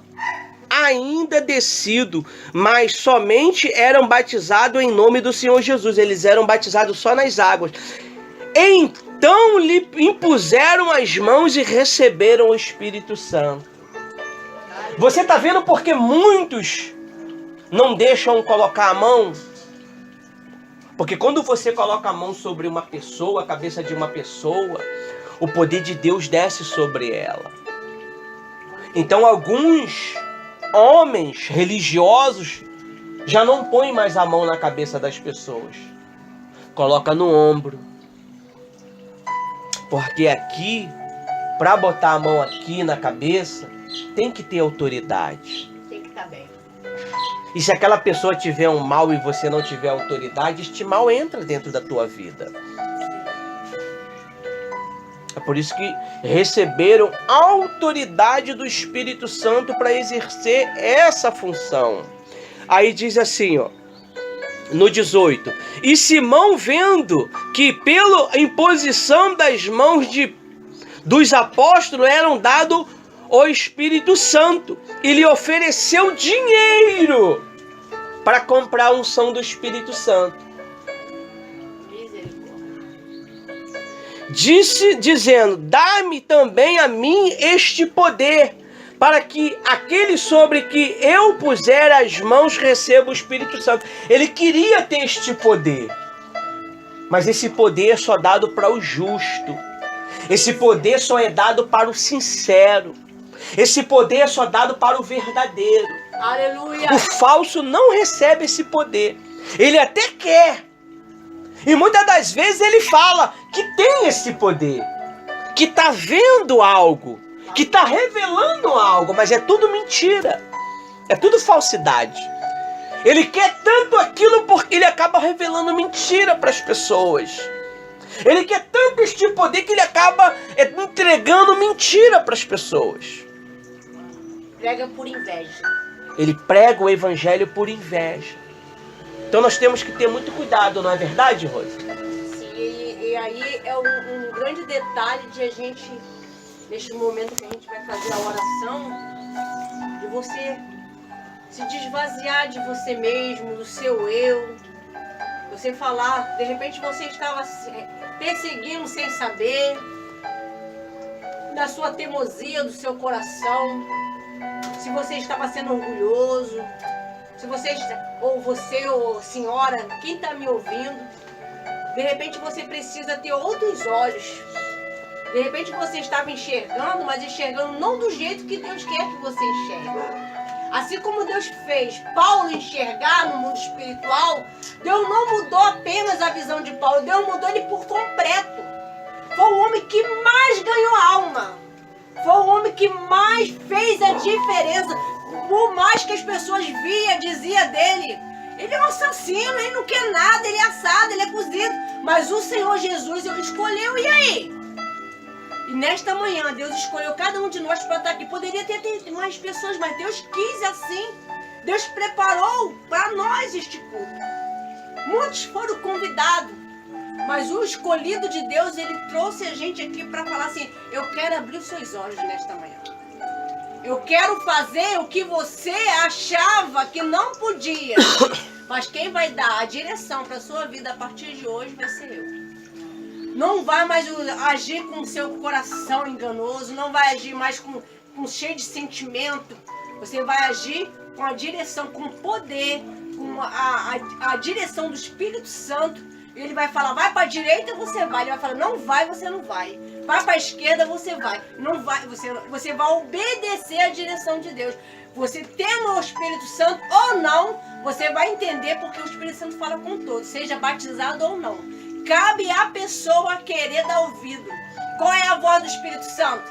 ainda descido, mas somente eram batizados em nome do Senhor Jesus. Eles eram batizados só nas águas. Então lhe impuseram as mãos e receberam o Espírito Santo. Você está vendo porque muitos não deixam colocar a mão? Porque quando você coloca a mão sobre uma pessoa, a cabeça de uma pessoa, o poder de Deus desce sobre ela. Então alguns homens religiosos já não põem mais a mão na cabeça das pessoas. Coloca no ombro. Porque aqui, para botar a mão aqui na cabeça, tem que ter autoridade. Tem que estar bem. E se aquela pessoa tiver um mal e você não tiver autoridade, este mal entra dentro da tua vida. É por isso que receberam a autoridade do Espírito Santo para exercer essa função. Aí diz assim, ó, no 18: e Simão, vendo que pela imposição das mãos dos apóstolos eram dado o Espírito Santo, e lhe ofereceu dinheiro para comprar a unção do Espírito Santo. Disse, dizendo: dá-me também a mim este poder, para que aquele sobre que eu puser as mãos receba o Espírito Santo. Ele queria ter este poder, mas esse poder é só dado para o justo. Esse poder só é dado para o sincero. Esse poder é só dado para o verdadeiro. Aleluia. O falso não recebe esse poder. Ele até quer. E muitas das vezes ele fala que tem esse poder, que está vendo algo, que está revelando algo, mas é tudo mentira, é tudo falsidade. Ele quer tanto aquilo porque ele acaba revelando mentira para as pessoas. Ele quer tanto este poder que ele acaba entregando mentira para as pessoas. Prega por inveja. Ele prega o evangelho por inveja. Então nós temos que ter muito cuidado, não é verdade, Rose? Sim, e aí é um grande detalhe de a gente, neste momento que a gente vai fazer a oração, de você se desvaziar de você mesmo, do seu eu. Você falar, de repente você estava perseguindo sem saber, da sua teimosia, do seu coração, se você estava sendo orgulhoso, se você, ou senhora, quem está me ouvindo, de repente você precisa ter outros olhos. De repente você estava enxergando, mas enxergando não do jeito que Deus quer que você enxergue. Assim como Deus fez Paulo enxergar no mundo espiritual, Deus não mudou apenas a visão de Paulo, Deus mudou ele por completo. Foi o homem que mais ganhou alma. Foi o homem que mais fez a diferença. Por mais que as pessoas diziam dele, ele é um assassino, ele não quer nada, ele é assado, ele é cozido. Mas o Senhor Jesus, ele escolheu, e aí? E nesta manhã, Deus escolheu cada um de nós para estar aqui. Poderia ter mais pessoas, mas Deus quis assim. Deus preparou para nós este culto. Muitos foram convidados, mas o escolhido de Deus, ele trouxe a gente aqui para falar assim: eu quero abrir os seus olhos nesta manhã. Eu quero fazer o que você achava que não podia. Mas quem vai dar a direção para a sua vida a partir de hoje vai ser eu. Não vai mais agir com o seu coração enganoso, não vai agir mais com cheio de sentimento. Você vai agir com a direção, com o poder, com a direção do Espírito Santo. Ele vai falar, vai para a direita, você vai. Ele vai falar, não vai, você não vai. Vai para a esquerda, você vai. Não vai, você vai obedecer a direção de Deus. Você tendo o Espírito Santo ou não, você vai entender porque o Espírito Santo fala com todos, seja batizado ou não. Cabe à pessoa querer dar ouvido. Qual é a voz do Espírito Santo?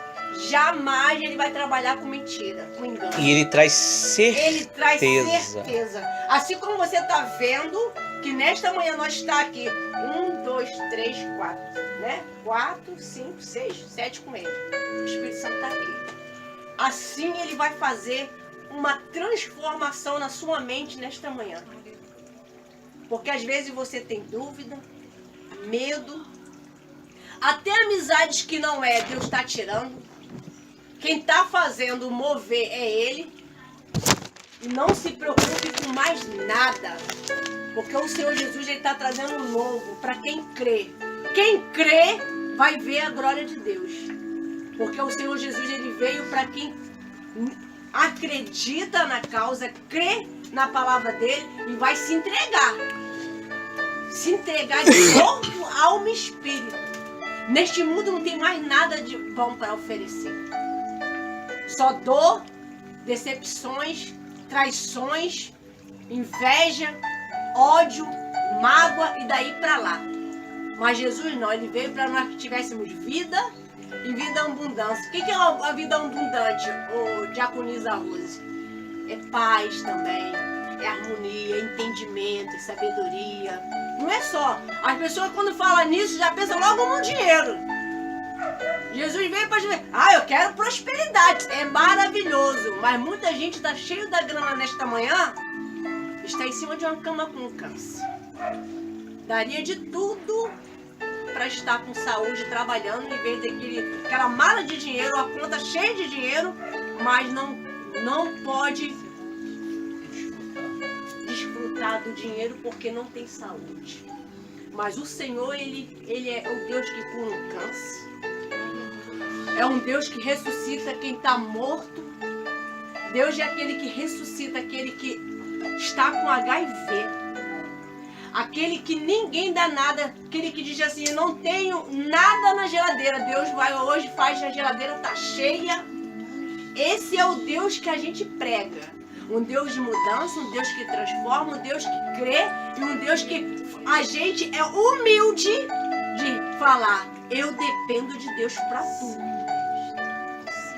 Jamais ele vai trabalhar com mentira, com engano. E ele traz certeza. Ele traz certeza. Assim como você está vendo que nesta manhã nós está aqui. 1, 2, 3, 4. Né? 4, 5, 6, 7 com ele. O Espírito Santo está aqui. Assim ele vai fazer uma transformação na sua mente nesta manhã. Porque às vezes você tem dúvida, medo, até amizades que não é, Deus está tirando. Quem está fazendo mover é Ele. E não se preocupe com mais nada, porque o Senhor Jesus está trazendo um novo para quem crê. Quem crê vai ver a glória de Deus, porque o Senhor Jesus ele veio para quem acredita na causa, crê na palavra dele e vai se entregar. Se entregar de corpo, alma e espírito. Neste mundo não tem mais nada de bom para oferecer. Só dor, decepções, traições, inveja, ódio, mágoa e daí para lá. Mas Jesus não, ele veio para nós que tivéssemos vida e vida abundância. O que é a vida abundante, diaconisa Rose? É paz também, é harmonia, é entendimento, é sabedoria. Não é só. As pessoas quando falam nisso já pensam logo no dinheiro. Jesus veio para dizer, eu quero prosperidade. É maravilhoso. Mas muita gente está cheio da grana nesta manhã, está em cima de uma cama com câncer. Daria de tudo para estar com saúde, trabalhando, em vez daquela mala de dinheiro, a conta cheia de dinheiro, mas não pode desfrutar do dinheiro porque não tem saúde. Mas o Senhor, ele é o Deus que cura o câncer. É um Deus que ressuscita quem está morto. Deus é aquele que ressuscita aquele que está com HIV. Aquele que ninguém dá nada, aquele que diz assim, eu não tenho nada na geladeira. Deus vai hoje, faz a geladeira tá cheia. Esse é o Deus que a gente prega. Um Deus de mudança, um Deus que transforma, um Deus que crê e um Deus que a gente é humilde de falar, eu dependo de Deus para tudo.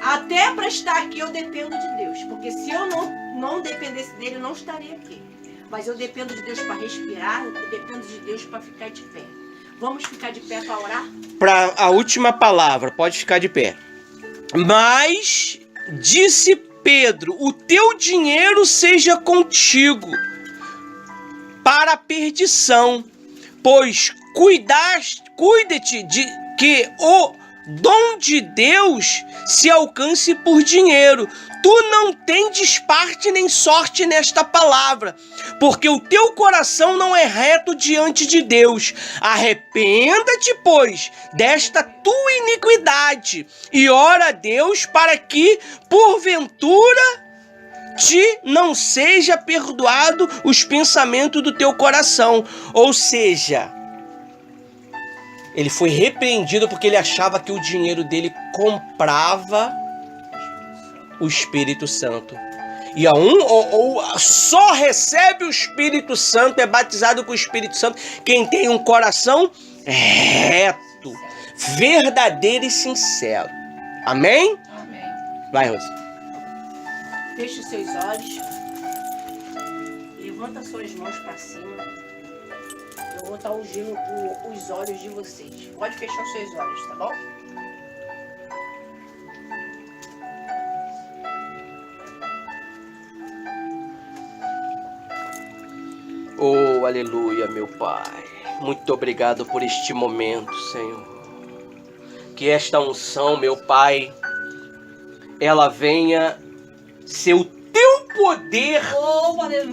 Até para estar aqui eu dependo de Deus, porque se eu não dependesse dele, eu não estaria aqui. Mas eu dependo de Deus para respirar, eu dependo de Deus para ficar de pé. Vamos ficar de pé para orar? Para a última palavra, pode ficar de pé. Mas disse Pedro, o teu dinheiro seja contigo para a perdição, pois cuida-te de que dom de Deus se alcance por dinheiro. Tu não tendes parte nem sorte nesta palavra, porque o teu coração não é reto diante de Deus. Arrependa-te, pois, desta tua iniquidade, e ora a Deus para que, porventura, te não seja perdoado os pensamentos do teu coração. Ou seja, ele foi repreendido porque ele achava que o dinheiro dele comprava o Espírito Santo. E só recebe o Espírito Santo, é batizado com o Espírito Santo, quem tem um coração reto, verdadeiro e sincero. Amém? Amém. Vai, Rose. Feche os seus olhos. Levanta suas mãos para cima. Eu vou estar ungindo os olhos de vocês. Pode fechar os seus olhos, tá bom? Oh, aleluia, meu Pai. Muito obrigado por este momento, Senhor. Que esta unção, meu Pai, ela venha ser o teu poder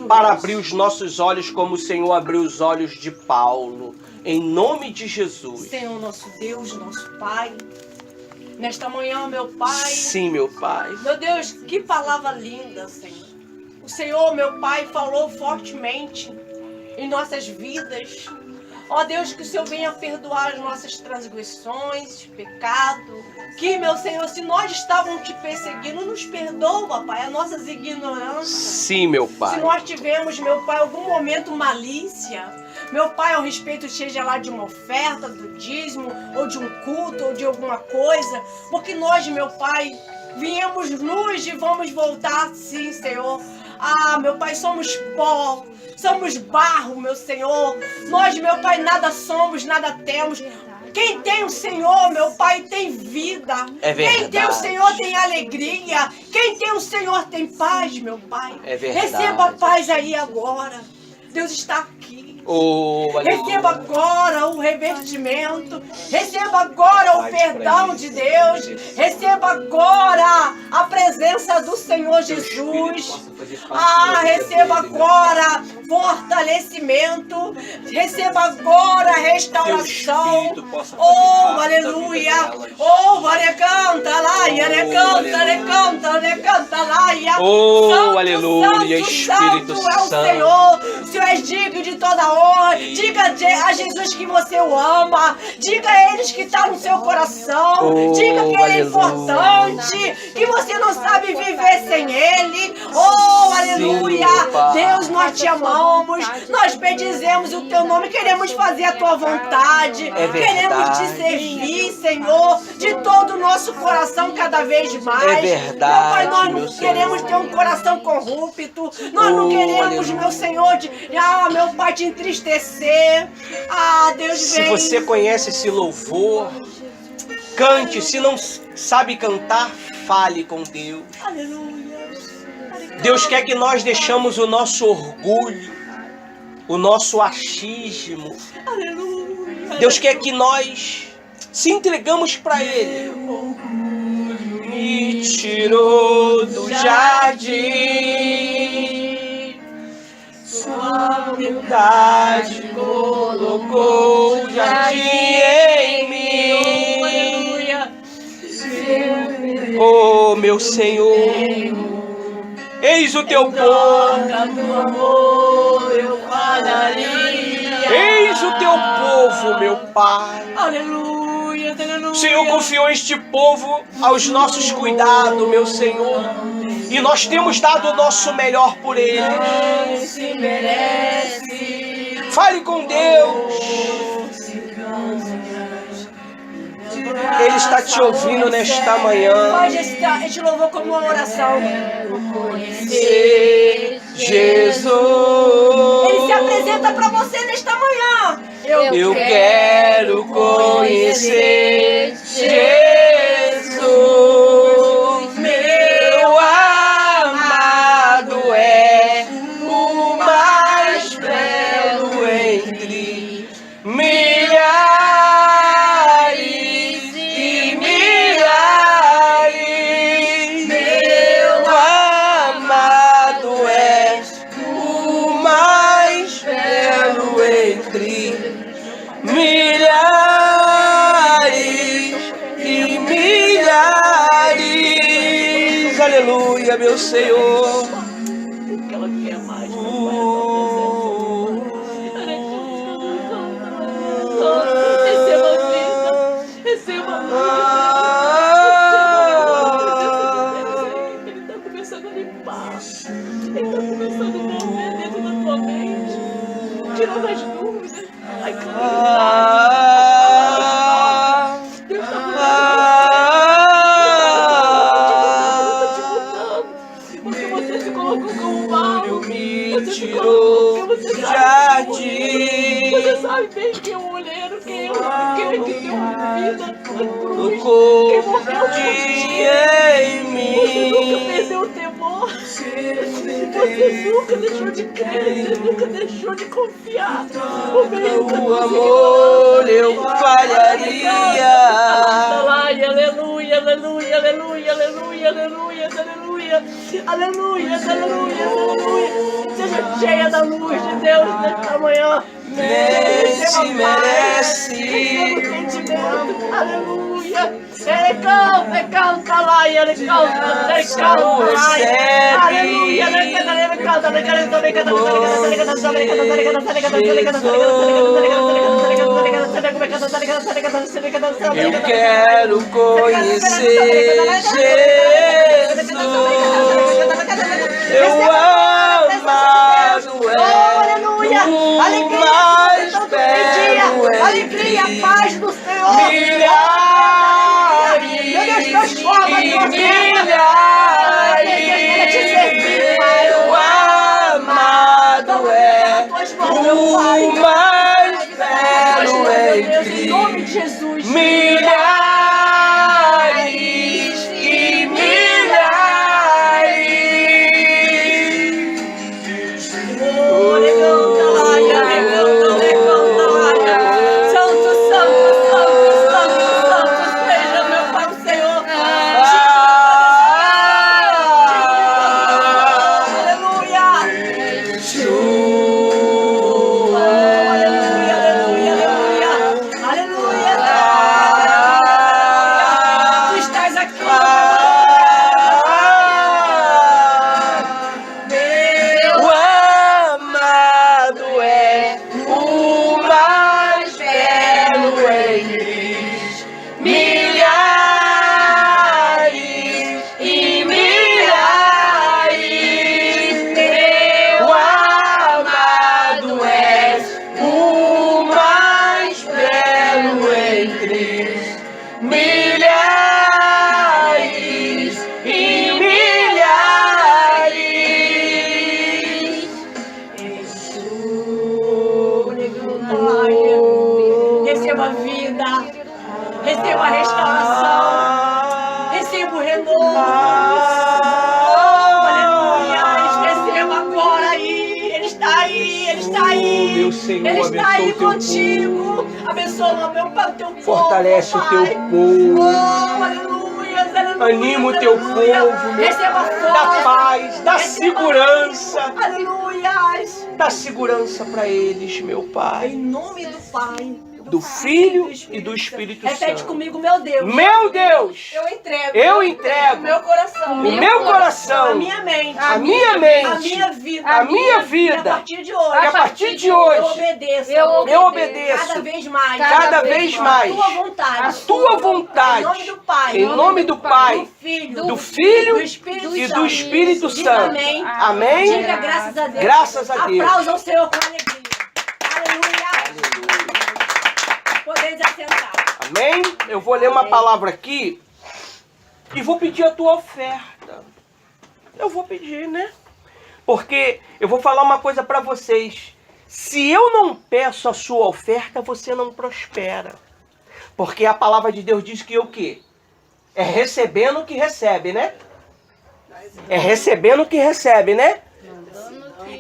para abrir os nossos olhos como o Senhor abriu os olhos de Paulo. Em nome de Jesus. Senhor, nosso Deus, nosso Pai. Nesta manhã, meu Pai. Sim, meu Pai. Meu Deus, que palavra linda, Senhor. O Senhor, meu Pai, falou fortemente em nossas vidas. Ó Deus, que o Senhor venha perdoar as nossas transgressões, pecado. Que, meu Senhor, se nós estávamos te perseguindo, nos perdoa, Pai, as nossas ignorâncias. Sim, meu Pai. Se nós tivemos, meu Pai, algum momento malícia, meu Pai, ao respeito seja lá de uma oferta, do dízimo, ou de um culto, ou de alguma coisa, porque nós, meu Pai, viemos nus e vamos voltar, sim, Senhor. Ah, meu Pai, somos pó, somos barro, meu Senhor. Nós, meu Pai, nada somos, nada temos. Quem tem o Senhor, meu Pai, tem vida. É verdade. Quem tem o Senhor tem alegria. Quem tem o Senhor tem paz, meu Pai. É verdade. Receba a paz aí agora. Deus está aqui. Oh, Receba agora o revertimento. Receba agora o perdão de Deus. Receba agora a presença do Senhor Jesus. Ah, receba agora fortalecimento. Receba agora restauração. Oh, aleluia. Oh, varecanta lá, recanta lá. Oh, aleluia, Espírito Santo é o Senhor. O Senhor é digno de toda honra. Diga a Jesus que você o ama. Diga a eles que está no seu coração. Diga que ele é importante. Que você não sabe viver sem ele. Oh, aleluia. Deus, nós te amamos. Nós bendizemos o teu nome. Queremos fazer a tua vontade. Queremos te servir, Senhor, de todo o nosso coração cada vez mais. É verdade. Meu Pai, nós não queremos ter um coração corrupto. Nós não queremos, meu Senhor, meu Pai, te entristecer. Ah, Deus, vem. Se você conhece esse louvor, cante. Se não sabe cantar, fale com Deus. Aleluia. Deus quer que nós deixamos o nosso orgulho, o nosso achismo. Aleluia. Deus quer que nós se entregamos para Ele. Me tirou do jardim, sua humildade colocou o jardim em mim. Aleluia. Oh, meu Senhor, eis o teu povo. Do amor eu falaria. Eis o teu povo, meu Pai. Aleluia, aleluia. O Senhor confiou este povo aos nossos cuidados, meu Senhor. E nós temos dado o nosso melhor por eles. Se merece. Fale com Deus. Ele está te ouvindo nesta manhã. Pode estar, este louvor como uma oração. Conhecer Jesus. Ele se apresenta para você nesta manhã. Eu quero conhecer Jesus. Meu amado é o mais belo entre milhares e milhares. Aleluia, meu Senhor. O que ela quer mais, meu Pai, receba a vida, receba a vida. Ele está começando a limpar, ele está começando a mover dentro da tua mente, tirando as dúvidas, ai, Deus está porque você se colocou como mal, você se colocou porque você sabe quem você sabe bem quem é o olheiro, quem é que deu vida na cruz, quem morreu por ti. Você nunca perdeu o temor, você nunca deixou de crer, você nunca deixou de confiar. O amor eu falharia. Aleluia, aleluia, aleluia, aleluia, aleluia, aleluia, aleluia, aleluia, aleluia. Seja cheia da luz de Deus nesta manhã. Merece. Receba o sentimento. Aleluia. Ele canta lá, e ele canta lá. Aleluia. Ele canta, eu quero conhecer Jesus. Eu amado é o mais belo é alegria, paz do Senhor. Milhares e milhares. O amado é o mais belo entre em nome de Jesus. milhares e milhares. Canta lá, Santo, Santo, Santo, Santo, Santo, seja meu Pai, o Senhor. Aleluia. Aleluia, aleluia, aleluia, aleluia. Tu estás aqui. O amado é o mais belo entre milhares e milhares. Meu amado é o mais belo entre milhares e milhares. Receba vida, receba a restauração, receba o renovo. Aleluia, receba agora aí, Ele está aí, Ele está aí. Meu Senhor, Ele está aí abençoa o teu contigo. Abençoa, meu Pai, o teu povo. Fortalece o teu Pai. povo. Aleluia, aleluia. Anima o teu aleluia. povo, meu Receba Pai. força. Dá paz, dá Receba segurança. Aleluia. Dá segurança para eles, meu Pai. Em nome do Pai, Do Filho e do Espírito Repete Santo. comigo, meu Deus. Meu Deus, Eu eu entrego entrego o meu coração, o meu coração, a minha mente, a minha mente, a minha vida, a minha vida. E a partir de hoje, E a partir de eu hoje, obedeço, eu obedeço cada vez mais, cada vez mais a tua vontade, a tua vontade. em nome do Pai, Em nome do Pai, do Filho do Espírito e Santo. do Espírito Diz Santo. amém. Amém? Diga graças a Deus. Graças a Deus. Aplausos ao Senhor com alegria. Aleluia. Podeis assentar. Amém? Eu vou ler uma palavra aqui e vou pedir a tua oferta. Eu vou pedir, né? Porque eu vou falar uma coisa para vocês. Se eu não peço a sua oferta, você não prospera. Porque a palavra de Deus diz que o quê? É recebendo que recebe, né? É recebendo que recebe, né?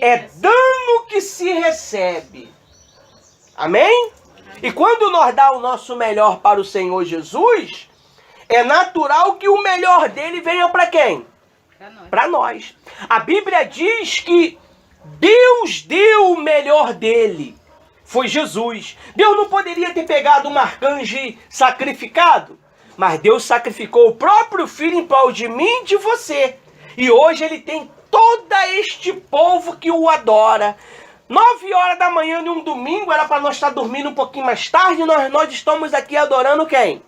É dando que se recebe. Amém? E quando nós dá o nosso melhor para o Senhor Jesus, é natural que o melhor dele venha para quem? Para nós. A Bíblia diz que Deus deu o melhor dele. Foi Jesus. Deus não poderia ter pegado um arcanjo sacrificado, mas Deus sacrificou o próprio Filho em prol de mim e de você. E hoje ele tem todo este povo que o adora. 9 horas da manhã de um domingo, era para nós estar dormindo um pouquinho mais tarde, nós estamos aqui adorando quem?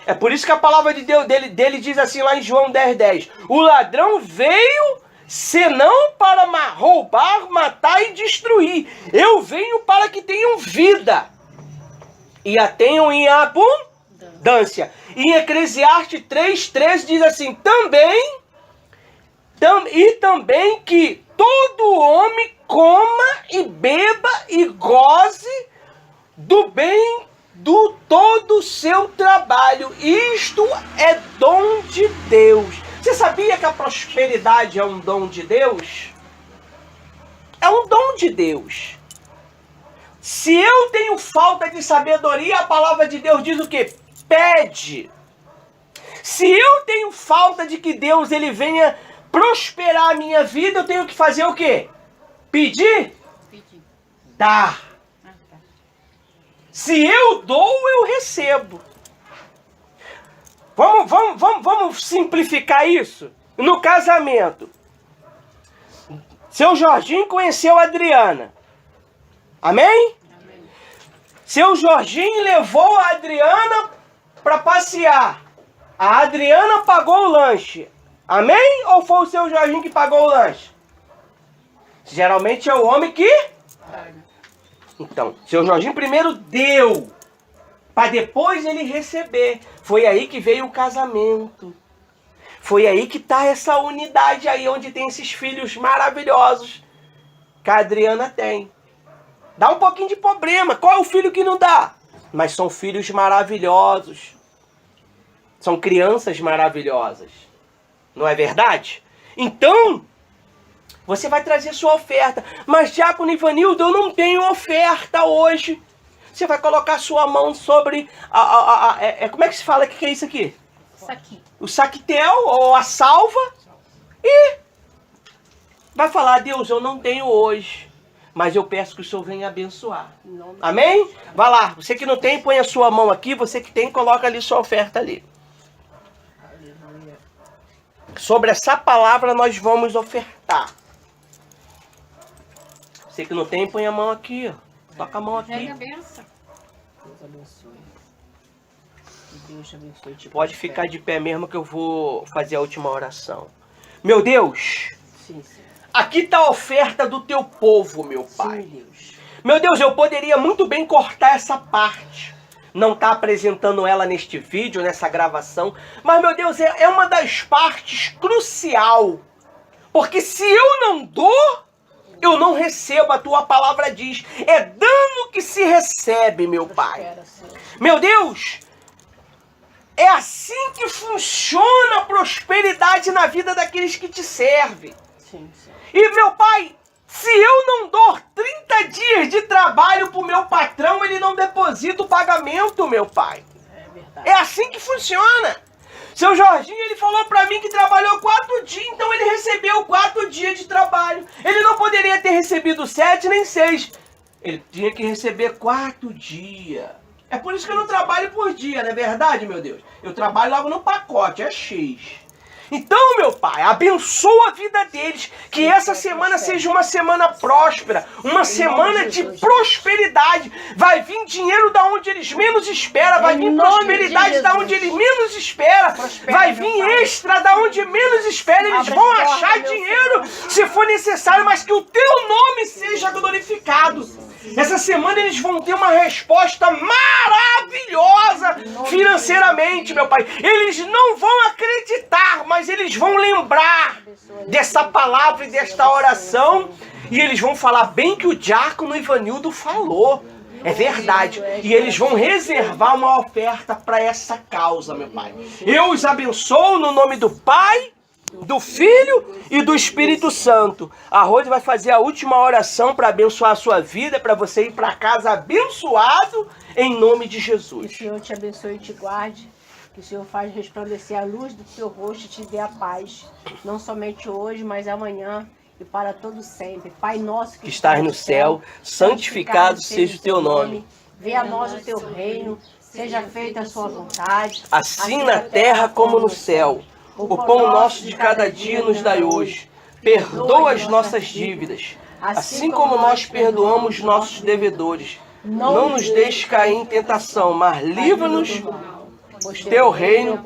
É por isso que a palavra de Deus dele diz assim lá em João 10:10. O ladrão veio senão para roubar, matar e destruir. Eu venho para que tenham vida e a tenham em abundância. Em Eclesiastes 3:13 diz assim, também que todo homem coma e beba e goze do bem do todo o seu trabalho. Isto é dom de Deus. Você sabia que a prosperidade é um dom de Deus? É um dom de Deus. Se eu tenho falta de sabedoria, a palavra de Deus diz o quê? Pede. Se eu tenho falta de que Deus ele venha prosperar a minha vida, eu tenho que fazer o quê? Pedir? Pedir. Dar. Tá. Se eu dou, eu recebo. Vamos simplificar isso? No casamento. Seu Jorginho conheceu a Adriana. Amém? Amém. Seu Jorginho levou a Adriana para passear. A Adriana pagou o lanche. Amém? Ou foi o seu Jorginho que pagou o lanche? Geralmente é o homem que... Então, seu Jorginho primeiro deu, para depois ele receber. Foi aí que veio o casamento. Foi aí que está essa unidade aí, onde tem esses filhos maravilhosos que a Adriana tem. Dá um pouquinho de problema. Qual é o filho que não dá? Mas são filhos maravilhosos. São crianças maravilhosas. Não é verdade? Então, você vai trazer sua oferta. Mas, diácono Ivanildo, eu não tenho oferta hoje. Você vai colocar sua mão sobre... como é que se fala? O que é isso aqui? Saquinho. O saquetel ou a salva. E vai falar, Deus, eu não tenho hoje. Mas eu peço que o Senhor venha abençoar. Amém? Vai lá. Você que não tem, põe a sua mão aqui. Você que tem, coloca ali sua oferta ali. Sobre essa palavra nós vamos ofertar. Você que não tem, põe a mão aqui, ó. Toca a mão aqui. Pega a benção. Deus abençoe. Que Deus te abençoe. Pode ficar de pé mesmo que eu vou fazer a última oração. Meu Deus, Sim, Senhor. aqui está a oferta do teu povo, meu Pai. Sim, Deus. Meu Deus, eu poderia muito bem cortar essa parte. Não está apresentando ela neste vídeo, nessa gravação. Mas, meu Deus, é uma das partes crucial. Porque se eu não dou, eu não recebo. A tua palavra diz. É dano que se recebe, meu Pai. Prospera, Senhor. Meu Deus, é assim que funciona a prosperidade na vida daqueles que te servem. Sim, Senhor. E, meu Pai, se eu não dou 30 dias de trabalho pro meu patrão, ele não deposita o pagamento, meu Pai. É verdade. É assim que funciona. Seu Jorginho, ele falou pra mim que trabalhou 4 dias, então ele recebeu 4 dias de trabalho. Ele não poderia ter recebido 7 nem 6. Ele tinha que receber 4 dias. É por isso que eu não trabalho por dia, não é verdade, meu Deus? Eu trabalho logo no pacote, é X. Então, meu Pai, abençoa a vida deles, que essa semana seja uma semana próspera, uma semana de prosperidade. Vai vir dinheiro da onde eles menos esperam, vai vir prosperidade da onde eles menos esperam, vai vir extra da onde menos esperam. Eles vão achar dinheiro se for necessário, mas que o teu nome seja glorificado. Essa semana eles vão ter uma resposta maravilhosa financeiramente, meu Pai. Eles não vão acreditar, mas eles vão lembrar dessa palavra e desta oração. E eles vão falar bem que o diácono Ivanildo falou. É verdade. E eles vão reservar uma oferta para essa causa, meu Pai. Eu os abençoo no nome do Pai, do Filho e do Espírito Santo. A Rose vai fazer a última oração para abençoar a sua vida, para você ir para casa abençoado, em nome de Que o Jesus. Senhor te abençoe e te guarde. Que o Senhor faz resplandecer a luz do teu rosto e te dê a paz. Não somente hoje, mas amanhã e para todo sempre. Pai nosso Que estás no céu, santificado seja o teu nome. Venha a nós o teu reino. Seja feita a sua vontade. Assim na terra como no céu. O pão nosso de cada dia nos dai hoje. Perdoa as nossas dívidas, assim como nós perdoamos nossos devedores. Não nos deixe cair em tentação, mas livra-nos, pois teu reino,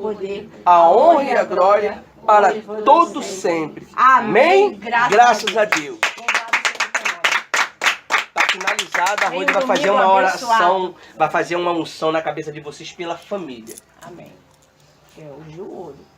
a honra e a glória para todo sempre. Amém? Graças a Deus. Está finalizada, a Rose vai fazer uma oração, vai fazer uma unção na cabeça de vocês pela família. Amém. É o de ouro.